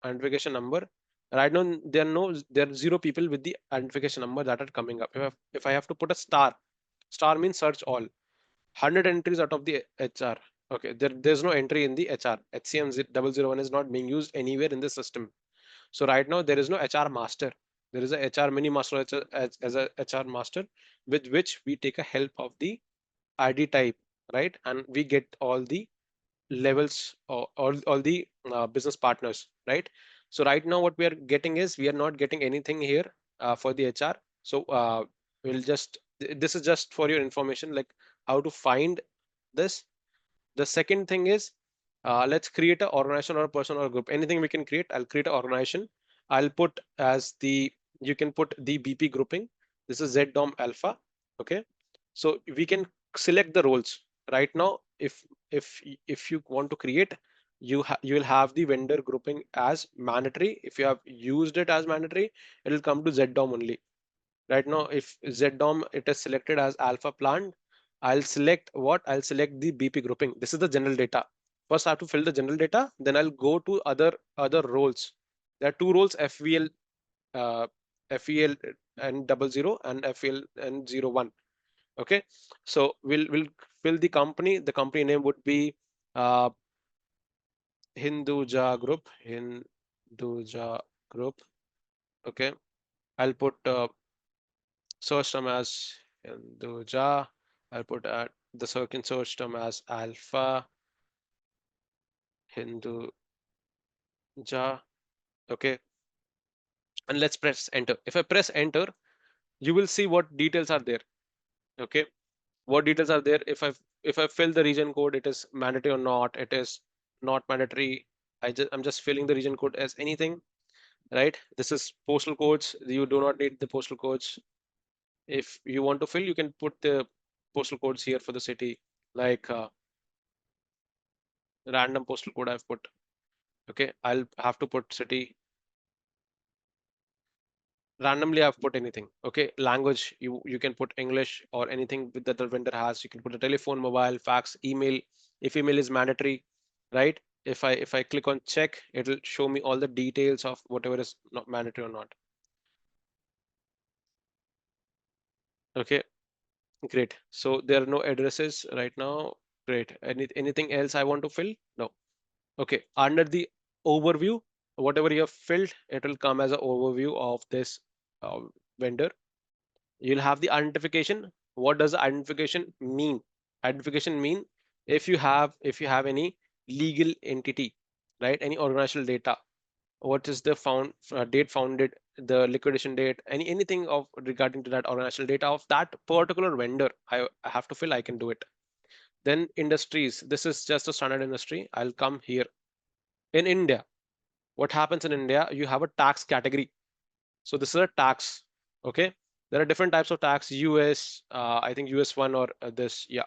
identification number, right now there are zero people with the identification number that are coming up. If I have to put a star means search all. 100 entries out of the HR. Okay, there's no entry in the HR. HCM 001 is not being used anywhere in the system. So right now there is no HR master. There is a HR mini master as a HR master, with which we take a help of the ID type, right? And we get all the levels or all the business partners, right? So right now what we are getting is we are not getting anything here for the HR. So we'll just this is just for your information, like how to find this. The second thing is let's create an organization or a person or a group. Anything we can create. I'll create an organization. I'll put as the you can put the BP grouping. This is ZDOM alpha. Okay, so we can select the roles right now. If you want to create, you will have the vendor grouping as mandatory. If you have used it as mandatory, it will come to ZDOM only. Right now, if ZDOM it is selected as alpha plant, I'll select what? I'll select the BP grouping. This is the general data. First, I have to fill the general data. Then I'll go to other roles. There are two roles: FVL, uh, FEL and 00 and FEL and 01. Okay, so we'll fill the company. The company name would be uh, Hinduja Group. Hinduja Group. Okay, I'll put search term as Hinduja. I'll put the second search term as Alpha Hinduja. Okay, and let's press enter. If I press enter, you will see what details are there. Okay, what details are there? If I fill the region code, it is mandatory or not. It is not mandatory. I'm just filling the region code as anything, right? This is postal codes. You do not need the postal codes. If you want to fill, you can put the postal codes here for the city, like random postal code I've put. Okay, I'll have to put city. Randomly I've put anything. Okay, language, you can put English or anything that the vendor has. You can put a telephone, mobile, fax, email, if email is mandatory, right? If I click on check, it'll show me all the details of whatever is not mandatory or not. Okay, great. So there are no addresses right now. Great. Anything else I want to fill? No. Okay, under the overview, whatever you have filled, it will come as an overview of this uh, vendor. You'll have the identification. What does the identification mean? Identification mean if you have any legal entity, right? Any organizational data. What is the date founded, the liquidation date, anything of regarding to that organizational data of that particular vendor. I have to fill. I can do it. Then industries. This is just a standard industry. I'll come here. In India, what happens in India? You have a tax category. So this is a tax. Okay, there are different types of tax. US, I think US one or this. Yeah,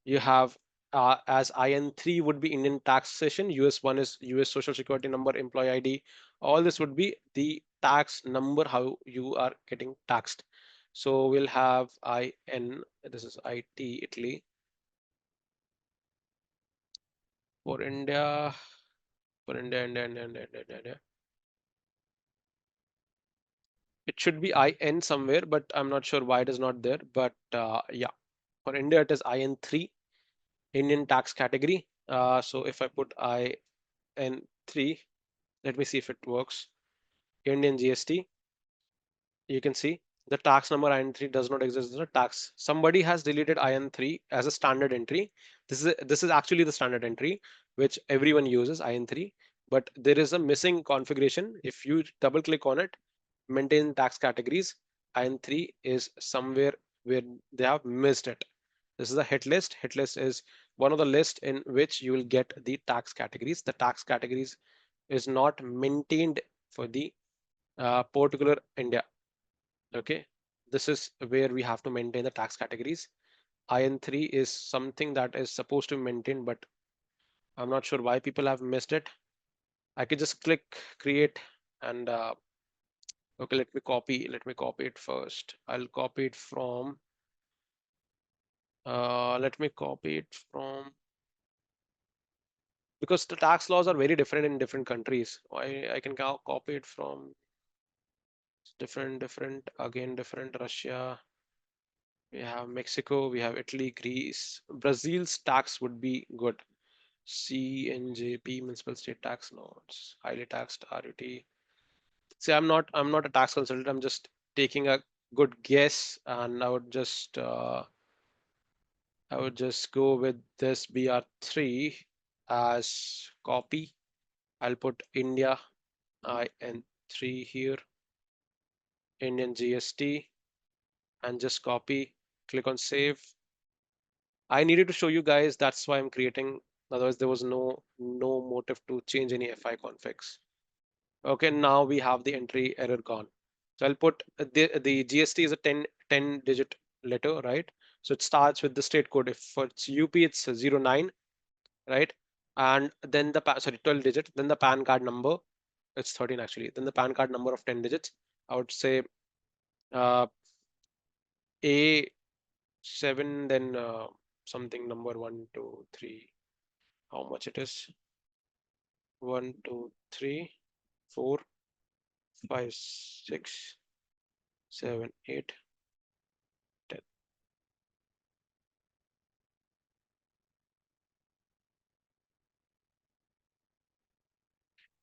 you have as IN3 would be Indian taxation, US1 is US Social Security number, employee ID. All this would be the tax number, how you are getting taxed. So we'll have IN, this is IT, Italy. For India, India. It should be IN somewhere, but I'm not sure why it is not there. But yeah, for India, it is IN3, Indian tax category. So if I put IN3, let me see if it works. Indian GST, you can see the tax number IN3 does not exist as a tax. Somebody has deleted IN3 as a standard entry. This is actually the standard entry which everyone uses, IN3, but there is a missing configuration. If you double click on it, maintain tax categories, IN3 is somewhere where they have missed it. This is a hit list. Hit list is one of the list in which you will get the tax categories. The tax categories is not maintained for the particular India. Okay, this is where we have to maintain the tax categories. IN3 is something that is supposed to maintain, but I'm not sure why people have missed it. I could just click create and okay, let me copy it first. I'll copy it from let me copy it from, because the tax laws are very different in different countries. I can copy it from different again, different Russia. We have Mexico, we have Italy, Greece. Brazil's tax would be good. CNJP, municipal state tax laws, highly taxed RUT. See, I'm not a tax consultant. I'm just taking a good guess, and I would just go with this BR3 as copy. I'll put India IN3 here, Indian GST, and just copy. Click on save. I needed to show you guys. That's why I'm creating. Otherwise, there was no motive to change any FI configs. Okay, now we have the entry error gone. So I'll put the GST is a 10 digit letter, right? So it starts with the state code. If for it's UP, it's 09, right? And then sorry, 12 digit, then the PAN card number, it's 13 actually. Then the PAN card number of 10 digits. I would say uh, A7, then something number 1, 2, 3. How much it is? 1, 2, 3, 4, 5, 6, 7, 8, 10.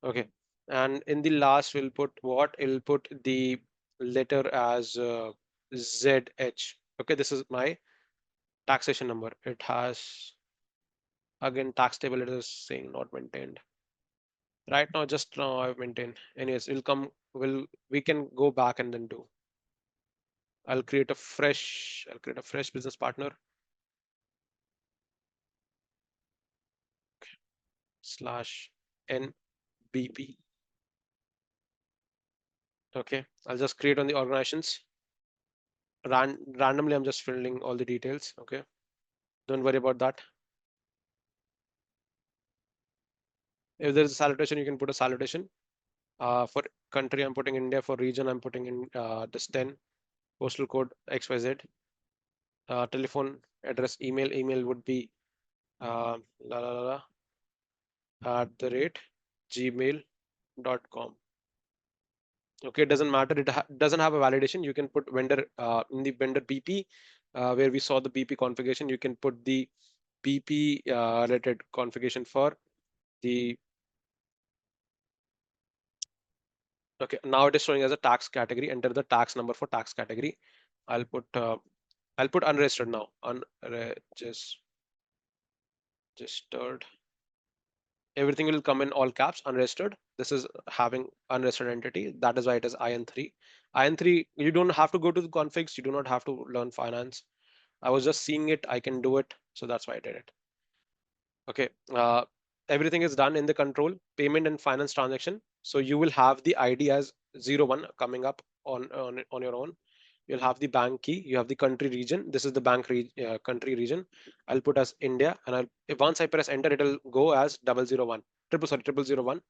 Okay, and in the last we'll put what? It'll put the letter as ZH. Okay, this is my taxation number. It has again tax table. It is saying not maintained. Right now, just now I've maintained. Anyways, we'll come. We can go back and then do. I'll create a fresh business partner slash NBP. Okay, I'll just create on the organizations. Randomly, I'm just filling all the details. Okay, don't worry about that. If there's a salutation, you can put a salutation. For country, I'm putting India. For region, I'm putting in this 10. Postal code XYZ. Telephone address, email would be la la la la @gmail.com. Okay, it doesn't matter. It doesn't have a validation. You can put vendor in the vendor BP where we saw the BP configuration. You can put the BP related configuration for the. Okay, now it is showing as a tax category. Enter the tax number for tax category. I'll put unregistered now. Unregistered. Everything will come in all caps. Unregistered. This is having unregistered entity. That is why it is IN3. IN3. You don't have to go to the configs. You do not have to learn finance. I was just seeing it. I can do it. So that's why I did it. Okay. Everything is done in the control payment and finance transaction. So you will have the ID as 01 coming up on your own. You'll have the bank key. You have the country region. This is the country region. I'll put as India, and if once I press enter, it'll go as 001, triple zero one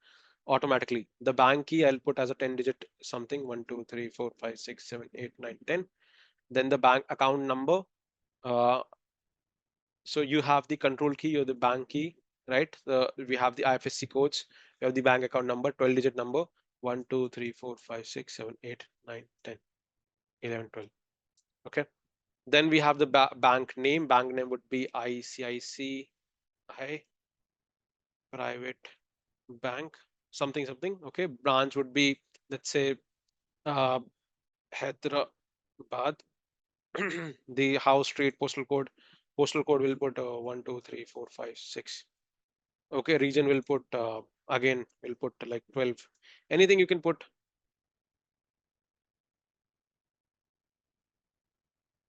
automatically. The bank key I'll put as a 10-digit something, 1, 2, 3, 4, 5, 6, 7, 8, 9, 10. Then the bank account number. Uh, so you have the control key or the bank key, right? We have the IFSC codes. We have the bank account number, 12-digit number, 1, 2, 3, 4, 5, 6, 7, 8, 9, 10, 11, 12. Okay. Then we have the bank name. Bank name would be ICICI Private Bank, something, something. Okay. Branch would be, let's say, uh, Hyderabad. The house, street, postal code will put 1, 2, 3, 4, 5, 6. Okay, region will put again, we'll put like 12. Anything you can put.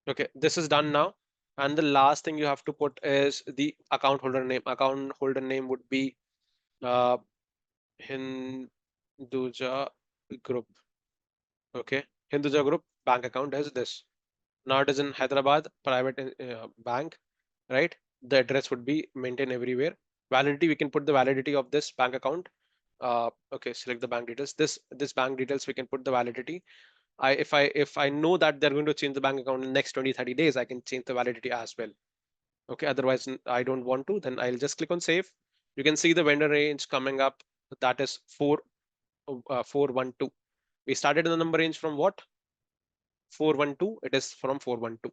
Okay, this is done now. And the last thing you have to put is the account holder name. Account holder name would be uh, Hinduja Group. Okay, Hinduja Group bank account is this. Now it is in Hyderabad, private bank, right? The address would be maintained everywhere. Validity, we can put the validity of this bank account. Okay, select the bank details. This bank details, we can put the validity. If I know that they're going to change the bank account in the next 20-30 days, I can change the validity as well. Okay, otherwise I don't want to, then I'll just click on save. You can see the vendor range coming up. That is 412. We started in the number range from what? 412. It is from 412.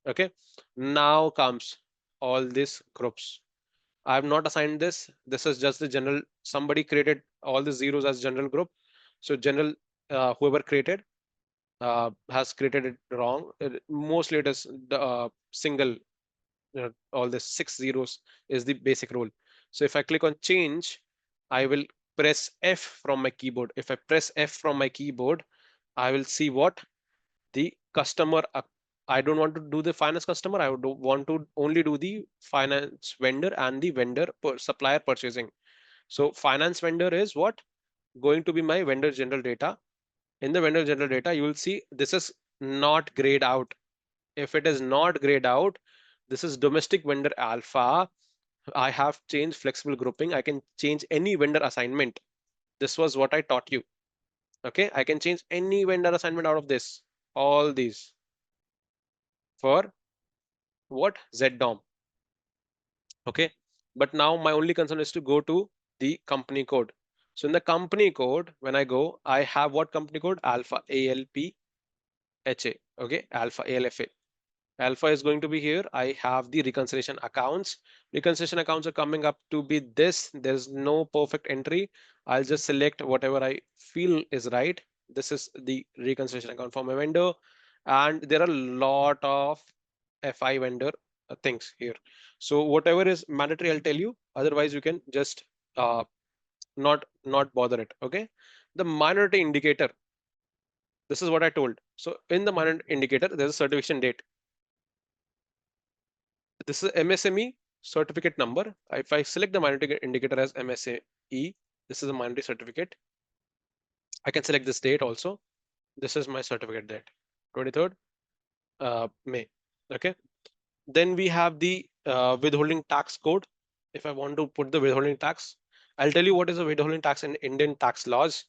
Okay. Now comes all these groups. I have not assigned this. This is just the general. Somebody created all the zeros as general group. So general, whoever created has created it wrong. Mostly it is the single. All the 6 zeros is the basic rule. So if I click on change, I will press F from my keyboard. If I press F from my keyboard, I will see what the customer. I don't want to do the finance customer. I would want to only do the finance vendor and the vendor supplier purchasing. So finance vendor is what going to be my vendor general data. In the vendor general data, you will see this is not grayed out. If it is not grayed out, this is domestic vendor alpha. I have changed flexible grouping. I can change any vendor assignment. This was what I taught you. Okay, I can change any vendor assignment out of this. All these for what? ZDOM. Okay, but now my only concern is to go to the company code. So in the company code, when I go, I have what company code? Alpha ALPHA. Okay, Alpha ALFA. Alpha is going to be here. I have the reconciliation accounts. Reconciliation accounts are coming up to be this. There's no perfect entry. I'll just select whatever I feel is right. This is the reconciliation account for my vendor. And there are a lot of FI vendor things here. So whatever is mandatory, I'll tell you. Otherwise, you can just uh, not bother it. Okay. The minority indicator. This is what I told. So in the minority indicator, there's a certification date. This is MSME certificate number. If I select the minority indicator as MSME, this is a minority certificate. I can select this date also. This is my certificate date, 23rd May. Okay. Then we have the withholding tax code. If I want to put the withholding tax, I'll tell you what is the withholding tax in Indian tax laws.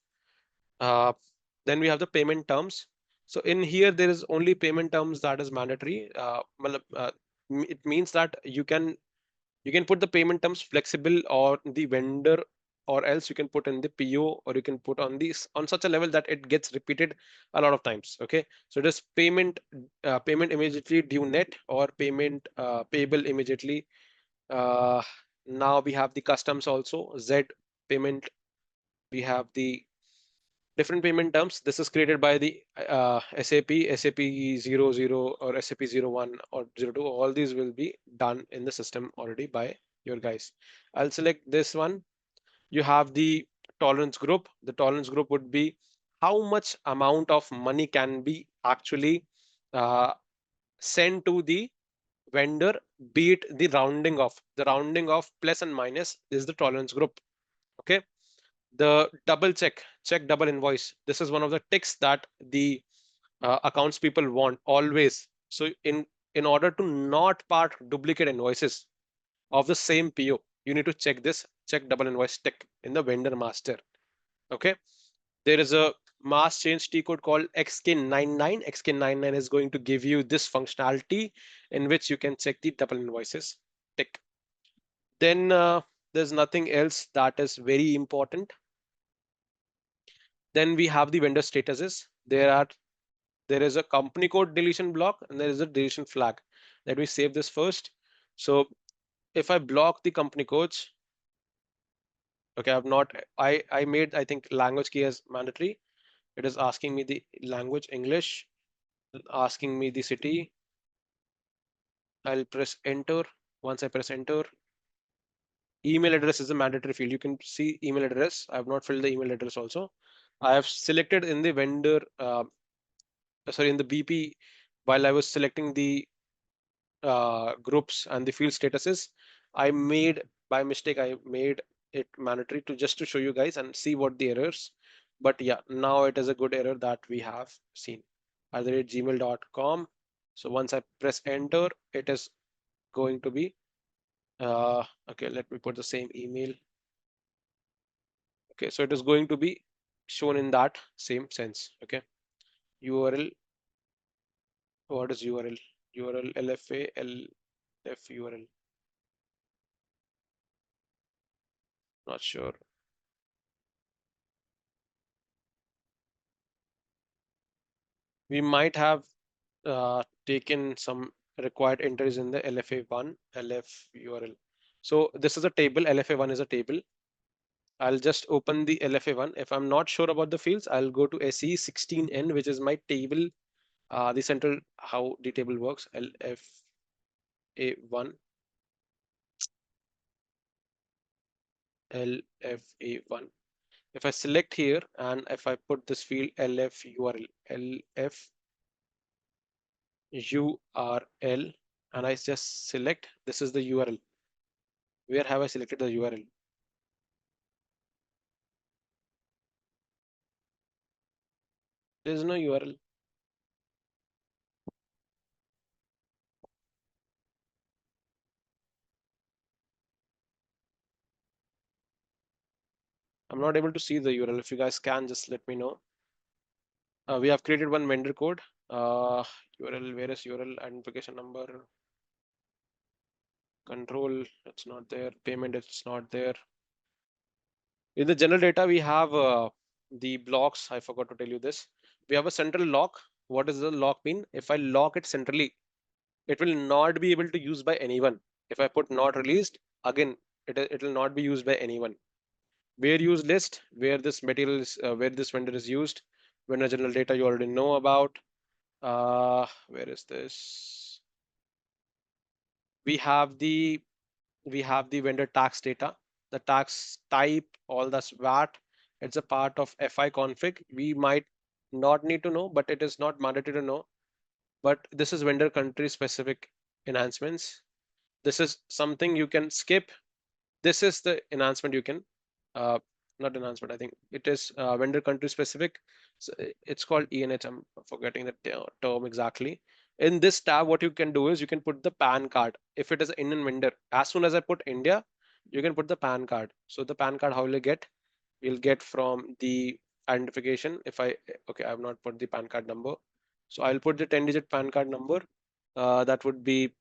Uh, then we have the payment terms. So in here, there is only payment terms that is mandatory. It means that you can put the payment terms flexible or the vendor, or else you can put in the PO, or you can put on this on such a level that it gets repeated a lot of times. Okay, so it is payment immediately due net, or payment payable immediately. uh, Now we have the customs also, Z payment. We have the different payment terms. This is created by the SAP 00 or SAP 01 or 02. All these will be done in the system already by your guys. I'll select this one. You have the tolerance group. The tolerance group would be how much amount of money can be actually uh, sent to the vendor, be it the rounding off. The rounding off plus and minus is the tolerance group. Okay. The double check double invoice. This is one of the ticks that the accounts people want always. So in order to not part duplicate invoices of the same PO, you need to check this check double invoice tick in the vendor master. Okay, there is a mass change T code called XK99. XK99 is going to give you this functionality in which you can check the double invoices tick. Then there's nothing else that is very important. Then we have the vendor statuses. There is a company code deletion block and there is a deletion flag. Let me save this first. So if I block the company codes, okay, I made, I think, language key as mandatory. It is asking me the language English, asking me the city. I'll press enter. Once I press enter, email address is a mandatory field. You can see email address. I have not filled the email address also. I have selected in the vendor, sorry, in the BP, while I was selecting the groups and the field statuses, I made, by mistake, I made it mandatory to just to show you guys and see what the errors. But yeah, now it is a good error that we have seen. @gmail.com. So once I press enter, it is going to be, okay, let me put the same email. Okay, so it is going to be shown in that same sense. Okay, URL, what is URL? URL LFA, LF URL, not sure. We might have taken some required entries in the LFA1, LF URL. So this is a table, LFA1 is a table. I'll just open the LFA1. If I'm not sure about the fields, I'll go to SE16N, which is my table, the central, how the table works, LFA1, LFA1. If I select here and if I put this field LF URL, LF URL, and I just select, this is the URL. Where have I selected the URL? There is no URL. I'm not able to see the URL. If you guys can, just let me know. We have created one vendor code. URL, where is URL? Identification number, control, it's not there. Payment, it's not there. In the general data, we have the blocks. I forgot to tell you this. We have a central lock. What does the lock mean? If I lock it centrally, it will not be able to use by anyone. If I put not released, again, it will not be used by anyone. Where use list, where this material is, where this vendor is used. Vendor general data you already know about. Where is this? We have the vendor tax data, the tax type, all that's VAT. It's a part of FI config. We might not need to know, but it is not mandatory to know. But this is vendor country specific enhancements. This is something you can skip. This is the enhancement you can, uh, not enhancement, I think it is vendor country specific. So it's called ENH. I'm forgetting the term exactly. In this tab, what you can do is you can put the PAN card. If it is an Indian vendor, as soon as I put India, you can put the PAN card. So the PAN card, how will you get? You'll get from the identification. If I, okay, I have not put the PAN card number. So I'll put the 10-digit PAN card number. That would be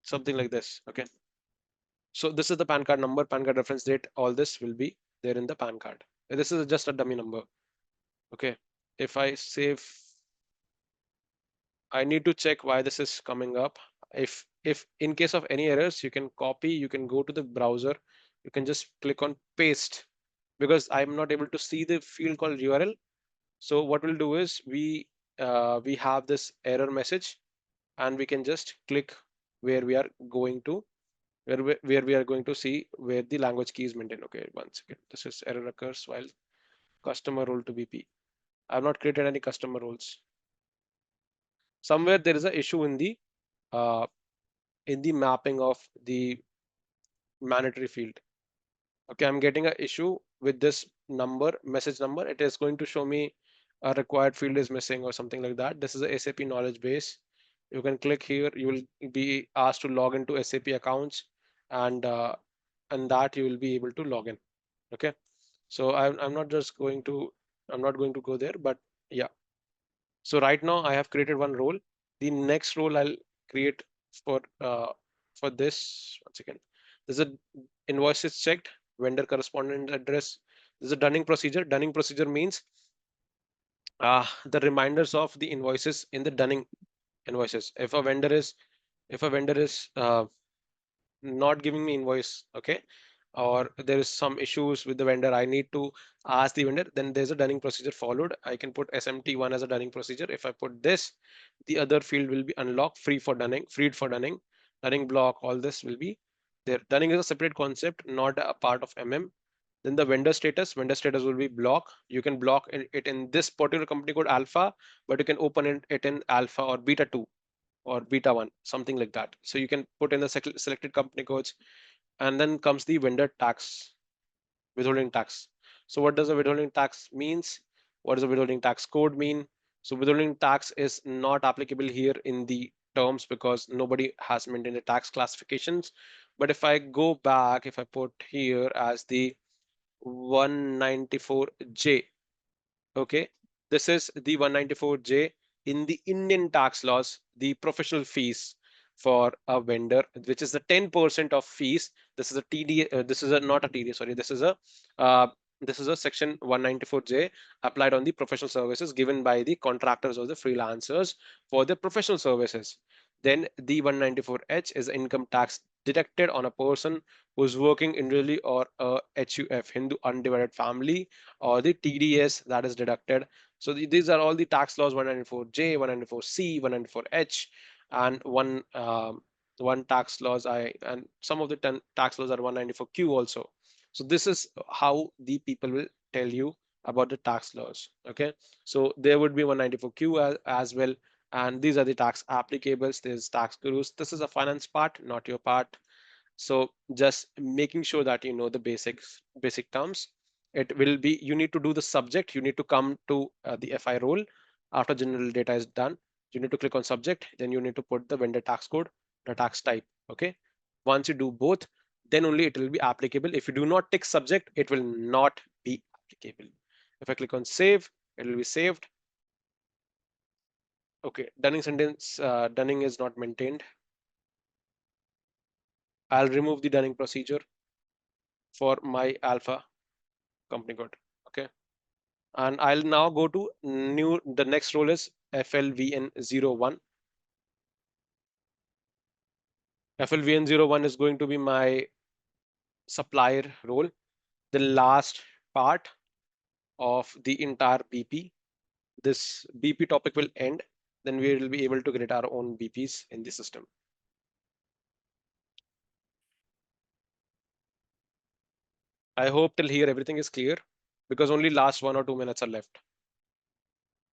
something like this. Okay. So this is the PAN card number, PAN card reference date, all this will be there in the PAN card. This is just a dummy number. Okay. If I save, I need to check why this is coming up. If in case of any errors, you can copy, you can go to the browser, you can just click on paste, because I'm not able to see the field called URL. So what we'll do is we have this error message and we can just click where we are going to, where we are going to see where the language key is maintained. Okay, one second. This is error occurs while customer role to BP. I have not created any customer roles. Somewhere there is an issue uh, in the mapping of the mandatory field. Okay, I'm getting an issue with this number, message number. It is going to show me a required field is missing or something like that. This is a SAP knowledge base. You can click here. You will be asked to log into SAP accounts, and that you will be able to log in. Okay, so I'm not just going to I'm not going to go there, but yeah. So right now I have created one role. The next role I'll create for this. One second. There's a invoices checked, vendor correspondent address. There's a dunning procedure. Dunning procedure means the reminders of the invoices in the dunning invoices. If a vendor is not giving me invoice, okay, or there is some issues with the vendor, I need to ask the vendor, then there's a dunning procedure followed. I can put SMT1 as a dunning procedure. If I put this, the other field will be unlocked, freed for dunning, dunning block, all this will be there. Dunning is a separate concept, not a part of Then the vendor status will be block. You can block it in this particular company code alpha, but you can open it in alpha or beta 2 or beta 1, something like that. So you can put in the selected company codes. And then comes the vendor tax, withholding tax. So what does a withholding tax means? What does a withholding tax code mean? So withholding tax is not applicable here in the terms because nobody has maintained the tax classifications. But if I go back, if I put here as the 194J, okay, this is the 194J in the Indian tax laws, the professional fees for a vendor, which is the 10% of fees. This is a TD, this is a not a TD, sorry, uh, this is a section 194J applied on the professional services given by the contractors or the freelancers for the professional services. Then the 194H is income tax deducted on a person who's working individually or a HUF, Hindu undivided family, or the TDS that is deducted. So these are all the tax laws: 194J, 194C, 194H, and one tax laws and some of the 10 tax laws are 194Q also. So this is how the people will tell you about the tax laws. Okay, so there would be 194Q as well, and these are the tax applicables. There's tax gurus. This is a finance part, not your part. So just making sure that you know the basic terms. It will be, you need to do the subject, you need to come to the FI role. After general data is done, you need to click on subject, then you need to put the vendor tax code, the tax type. Okay, once you do both, then only it will be applicable. If you do not tick subject, it will not be applicable. If I click on save, it will be saved. Okay, dunning is not maintained. I'll remove the dunning procedure for my alpha company code. Okay, and I'll now go to new. The next role is FLVN01. FLVN01 is going to be my supplier role, the last part of the entire BP. This BP topic will end, then we will be able to create our own BPs in the system. I hope till here everything is clear because only last 1 or 2 minutes are left.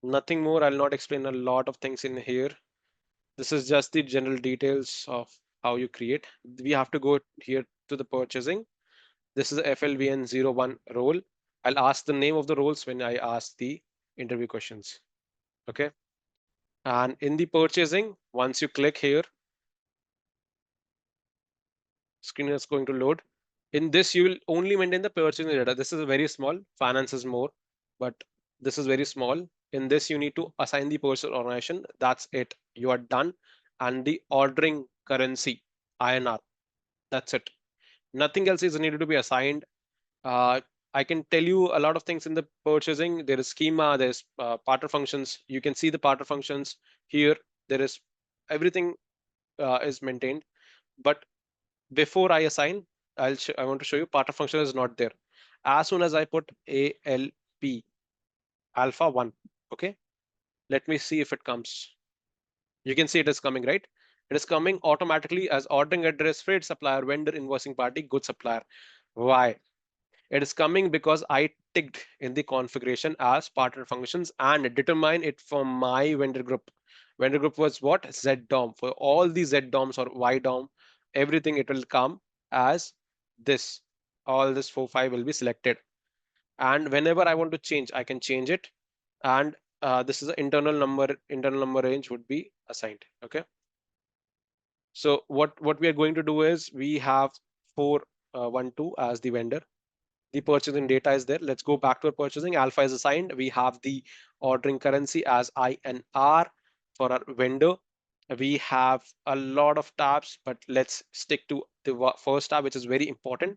Nothing more. I'll not explain a lot of things in here. This is just the general details of how you create. We have to go here to the purchasing. This is a FLVN01 role. I'll ask the name of the roles when I ask the interview questions. Okay. And in the purchasing, once you click here, screen is going to load. In this, you will only maintain the purchasing data. This is very small. Finance is more, but this is very small. In this, you need to assign the purchase organization. That's it. You are done. And the ordering currency, INR. That's it. Nothing else is needed to be assigned. Uh, I can tell you a lot of things in the purchasing. There is schema, there's partner functions. You can see the partner functions here. There is everything is maintained. But before I assign, I want to show you partner function is not there. As soon as I put ALP alpha 1, okay, let me see if it comes. You can see it is coming, right? It is coming automatically as ordering address, freight supplier, vendor, invoicing party, good supplier. Why? It is coming because I ticked in the configuration as partner functions and determine it for my vendor group. Vendor group was what? ZDOM. For all the ZDOMs or YDOM, everything it will come as this. all this 4, 5 will be selected. And whenever I want to change, I can change it. And this is the internal number range would be assigned. Okay. So what we are going to do is we have 412 as the vendor. The purchasing data is there. Let's go back to our purchasing. Alpha is assigned. We have the ordering currency as INR for our vendor. We have a lot of tabs, but let's stick to the first tab, which is very important.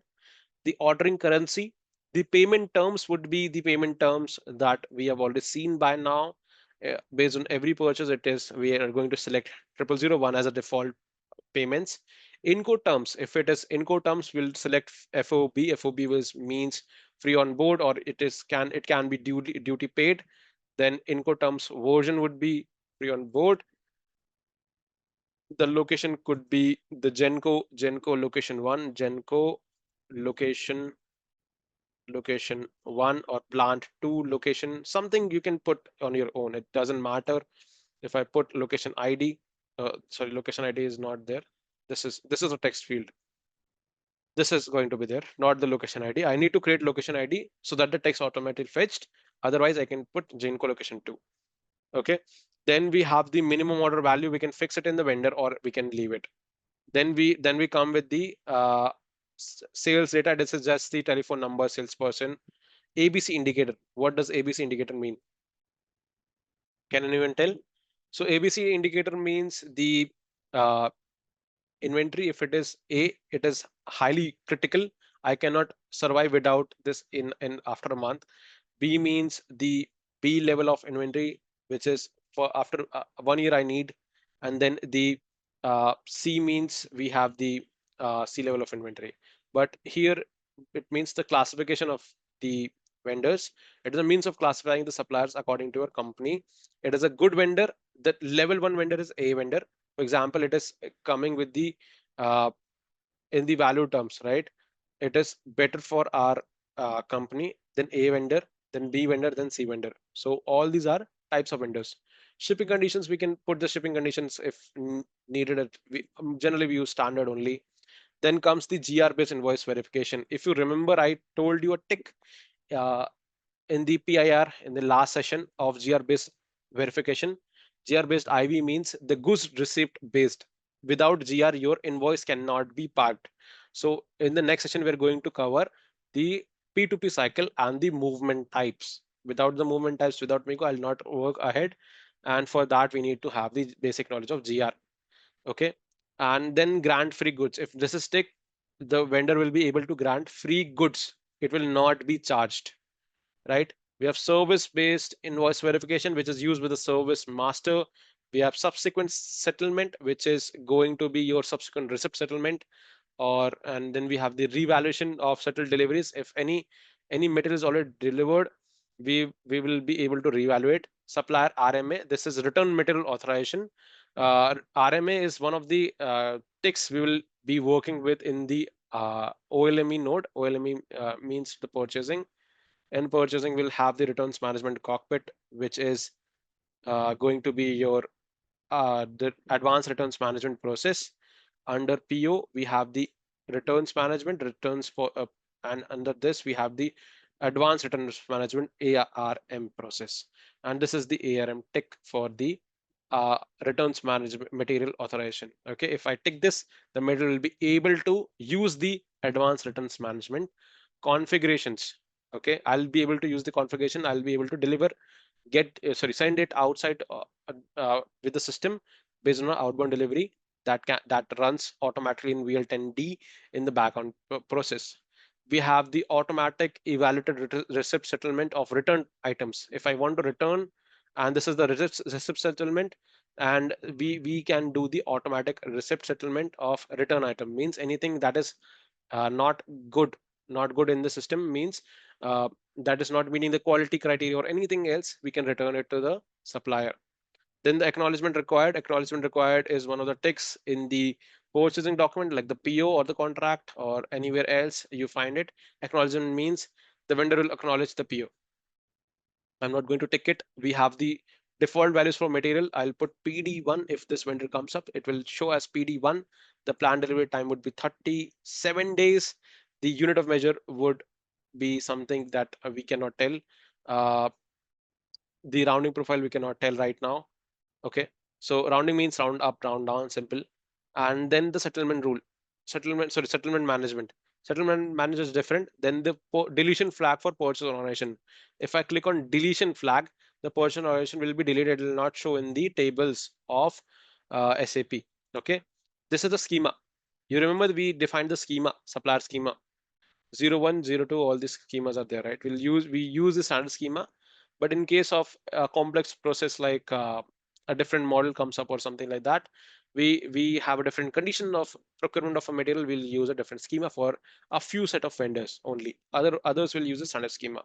The ordering currency. The payment terms would be the payment terms that we have already seen by now. Based on every purchase, it is we are going to select 0001 as a default payments. Encode terms, if it is encode terms, we'll select FOB. FOB means free on board, or it can be duty paid. Then encode terms version would be free on board. The location could be the Genco location 1, Genco location location 1, or plant 2 location, something you can put on your own. It doesn't matter. If I put location ID, sorry, location ID is not there. This is a text field. This is going to be there, not the location ID. I need to create location ID so that the text automatically fetched. Otherwise, I can put Genco location 2. Okay. Then we have the minimum order value. We can fix it in the vendor or we can leave it. Then we come with the sales data. This is just the telephone number, salesperson. ABC indicator. What does ABC indicator mean? Can anyone tell? So ABC indicator means the uh, inventory. If it is A, it is highly critical. I cannot survive without this in after a month. B means the B level of inventory, which is for after 1 year I need. And then the C means we have the C level of inventory. But here it means the classification of the vendors. It is a means of classifying the suppliers according to your company. It is a good vendor. The level 1 vendor is A vendor. For example, it is coming with the uh, in the value terms, right? It is better for our company than A vendor, then B vendor, then C vendor. So all these are types of vendors. Shipping conditions, we can put the shipping conditions if needed. Generally we use standard only. Then comes the GR based invoice verification. If you remember, I told you a tick uh, in the PIR in the last session of GR based verification. GR based IV means the goods receipt based. Without GR, your invoice cannot be packed. So in the next session, we're going to cover the P2P cycle and the movement types. Without the movement types, without Miko, I'll not work ahead. And for that, we need to have the basic knowledge of GR. Okay. And then grant free goods. If this is tick, the vendor will be able to grant free goods. It will not be charged, right? We have service-based invoice verification, which is used with the service master. We have subsequent settlement, which is going to be your subsequent receipt settlement, and then we have the revaluation of settled deliveries. If any material is already delivered, we will be able to reevaluate. Supplier RMA, this is return material authorization. RMA is one of the ticks we will be working with in the OLME node. OLME means the purchasing. In purchasing, will have the returns management cockpit, which is going to be your the advanced returns management process. Under PO, we have the returns management, returns for, and under this, we have the advanced returns management ARM process. And this is the ARM tick for the returns management material authorization. Okay, if I tick this, the material will be able to use the advanced returns management configurations. Okay, I'll be able to use the configuration. I'll be able to deliver send it outside with the system based on an outbound delivery that runs automatically in VL10D in the background process. We have the automatic evaluated receipt settlement of returned items. If I want to return, and this is the receipt settlement, and we can do the automatic receipt settlement of return item. Means anything that is not good, not good in the system, means uh, that is not meeting the quality criteria or anything else, we can return it to the supplier. Then the acknowledgement required. Acknowledgement required is one of the ticks in the purchasing document, like the PO or the contract or anywhere else you find it. Acknowledgement means the vendor will acknowledge the PO. I'm not going to tick it. We have the default values for material. I'll put PD1. If this vendor comes up, it will show as PD1. The planned delivery time would be 37 days. The unit of measure would be something that we cannot tell. Uh, the rounding profile we cannot tell right now. Okay, so rounding means round up, round down, simple. And then the settlement rule, settlement management. Settlement manager is different. Then the deletion flag for purchase organization. If I click on deletion flag, the purchase organization will be deleted. It will not show in the tables of SAP. Okay, this is the schema. You remember we defined the schema, supplier schema. 01, 02, all these schemas are there, right? We use the standard schema, but in case of a complex process like a different model comes up or something like that, we have a different condition of procurement of a material. We'll use a different schema for a few set of vendors only. Others will use the standard schema.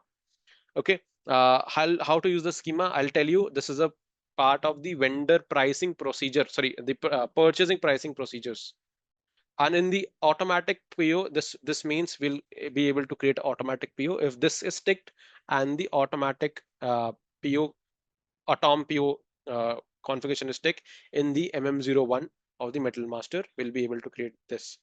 Okay, how to use the schema? I'll tell you. This is a part of the vendor pricing procedure. Sorry, the purchasing pricing procedures. And in the automatic PO, this means we'll be able to create automatic PO if this is ticked, and the automatic PO atom PO configuration is ticked in the MM01 of the metal master. We'll be able to create this.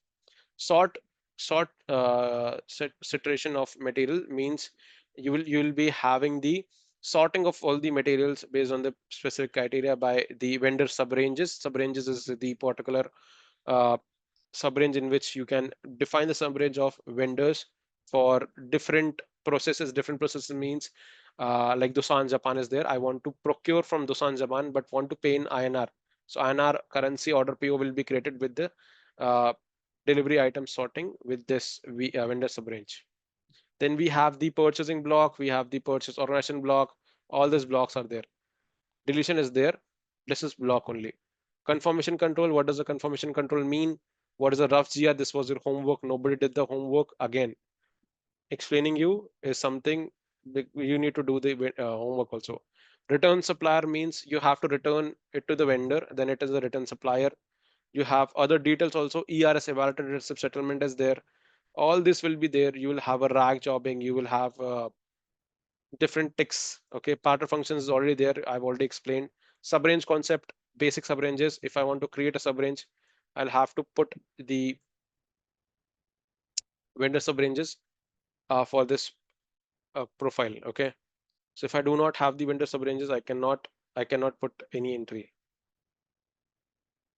Sort saturation of material means you will be having the sorting of all the materials based on the specific criteria by the vendor subranges. Subranges is the particular uh, subrange in which you can define the subrange of vendors for different processes. Different processes means like Dusan Japan is there. I want to procure from Dusan Japan but want to pay in INR. So INR currency order PO will be created with the uh, delivery item sorting with this vendor subrange. Then we have the purchasing block, we have the purchase organization block. All these blocks are there. Deletion is there. This is block only. Confirmation control. What does the confirmation control mean? What is a rough GR? This was your homework. Nobody did the homework. Again, explaining you is something you need to do the homework also. Return supplier means you have to return it to the vendor. Then it is a return supplier. You have other details also. ERS, evaluated receipt settlement, is there. All this will be there. You will have a rag jobbing. You will have different ticks. Okay, partner functions is already there. I've already explained. Subrange concept, basic subranges. If I want to create a subrange, I'll have to put the vendor subranges for this profile. Okay, so if I do not have the vendor subranges, I cannot put any entry.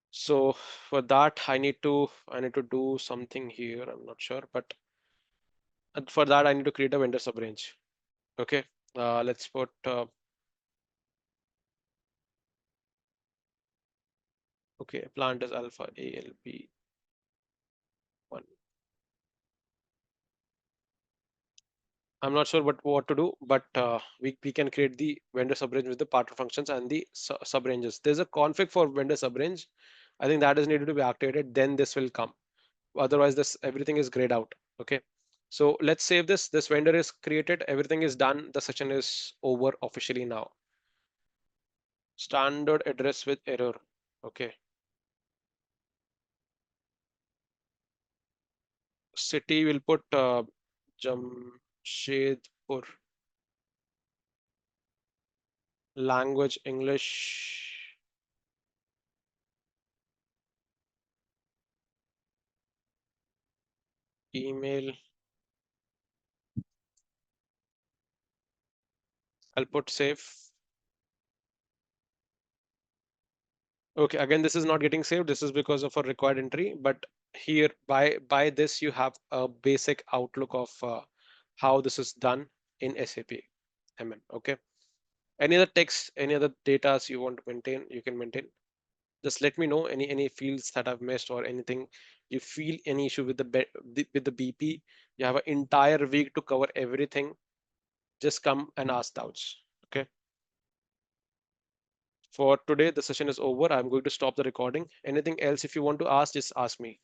So for that, I need to do something here. I'm not sure, but for that I need to create a vendor subrange. Okay, let's put okay, plant is alpha ALP1. I'm not sure what to do, but we can create the vendor subrange with the partner functions and the subranges. There's a config for vendor subrange. I think that is needed to be activated. Then this will come. Otherwise, this everything is grayed out. Okay. So let's save this. This vendor is created. Everything is done. The session is over officially now. Standard address with error. Okay. City will put Jamshedpur. Language English. Email. I'll put save. Okay, again, this is not getting saved. This is because of a required entry. But here, by this, you have a basic outlook of how this is done in SAP MM. Okay. Any other text, any other data you want to maintain, you can maintain. Just let me know any fields that I've missed or anything. You feel any issue with with the BP. You have an entire week to cover everything. Just come and ask doubts. Okay. For today, the session is over. I'm going to stop the recording. Anything else if you want to ask, just ask me.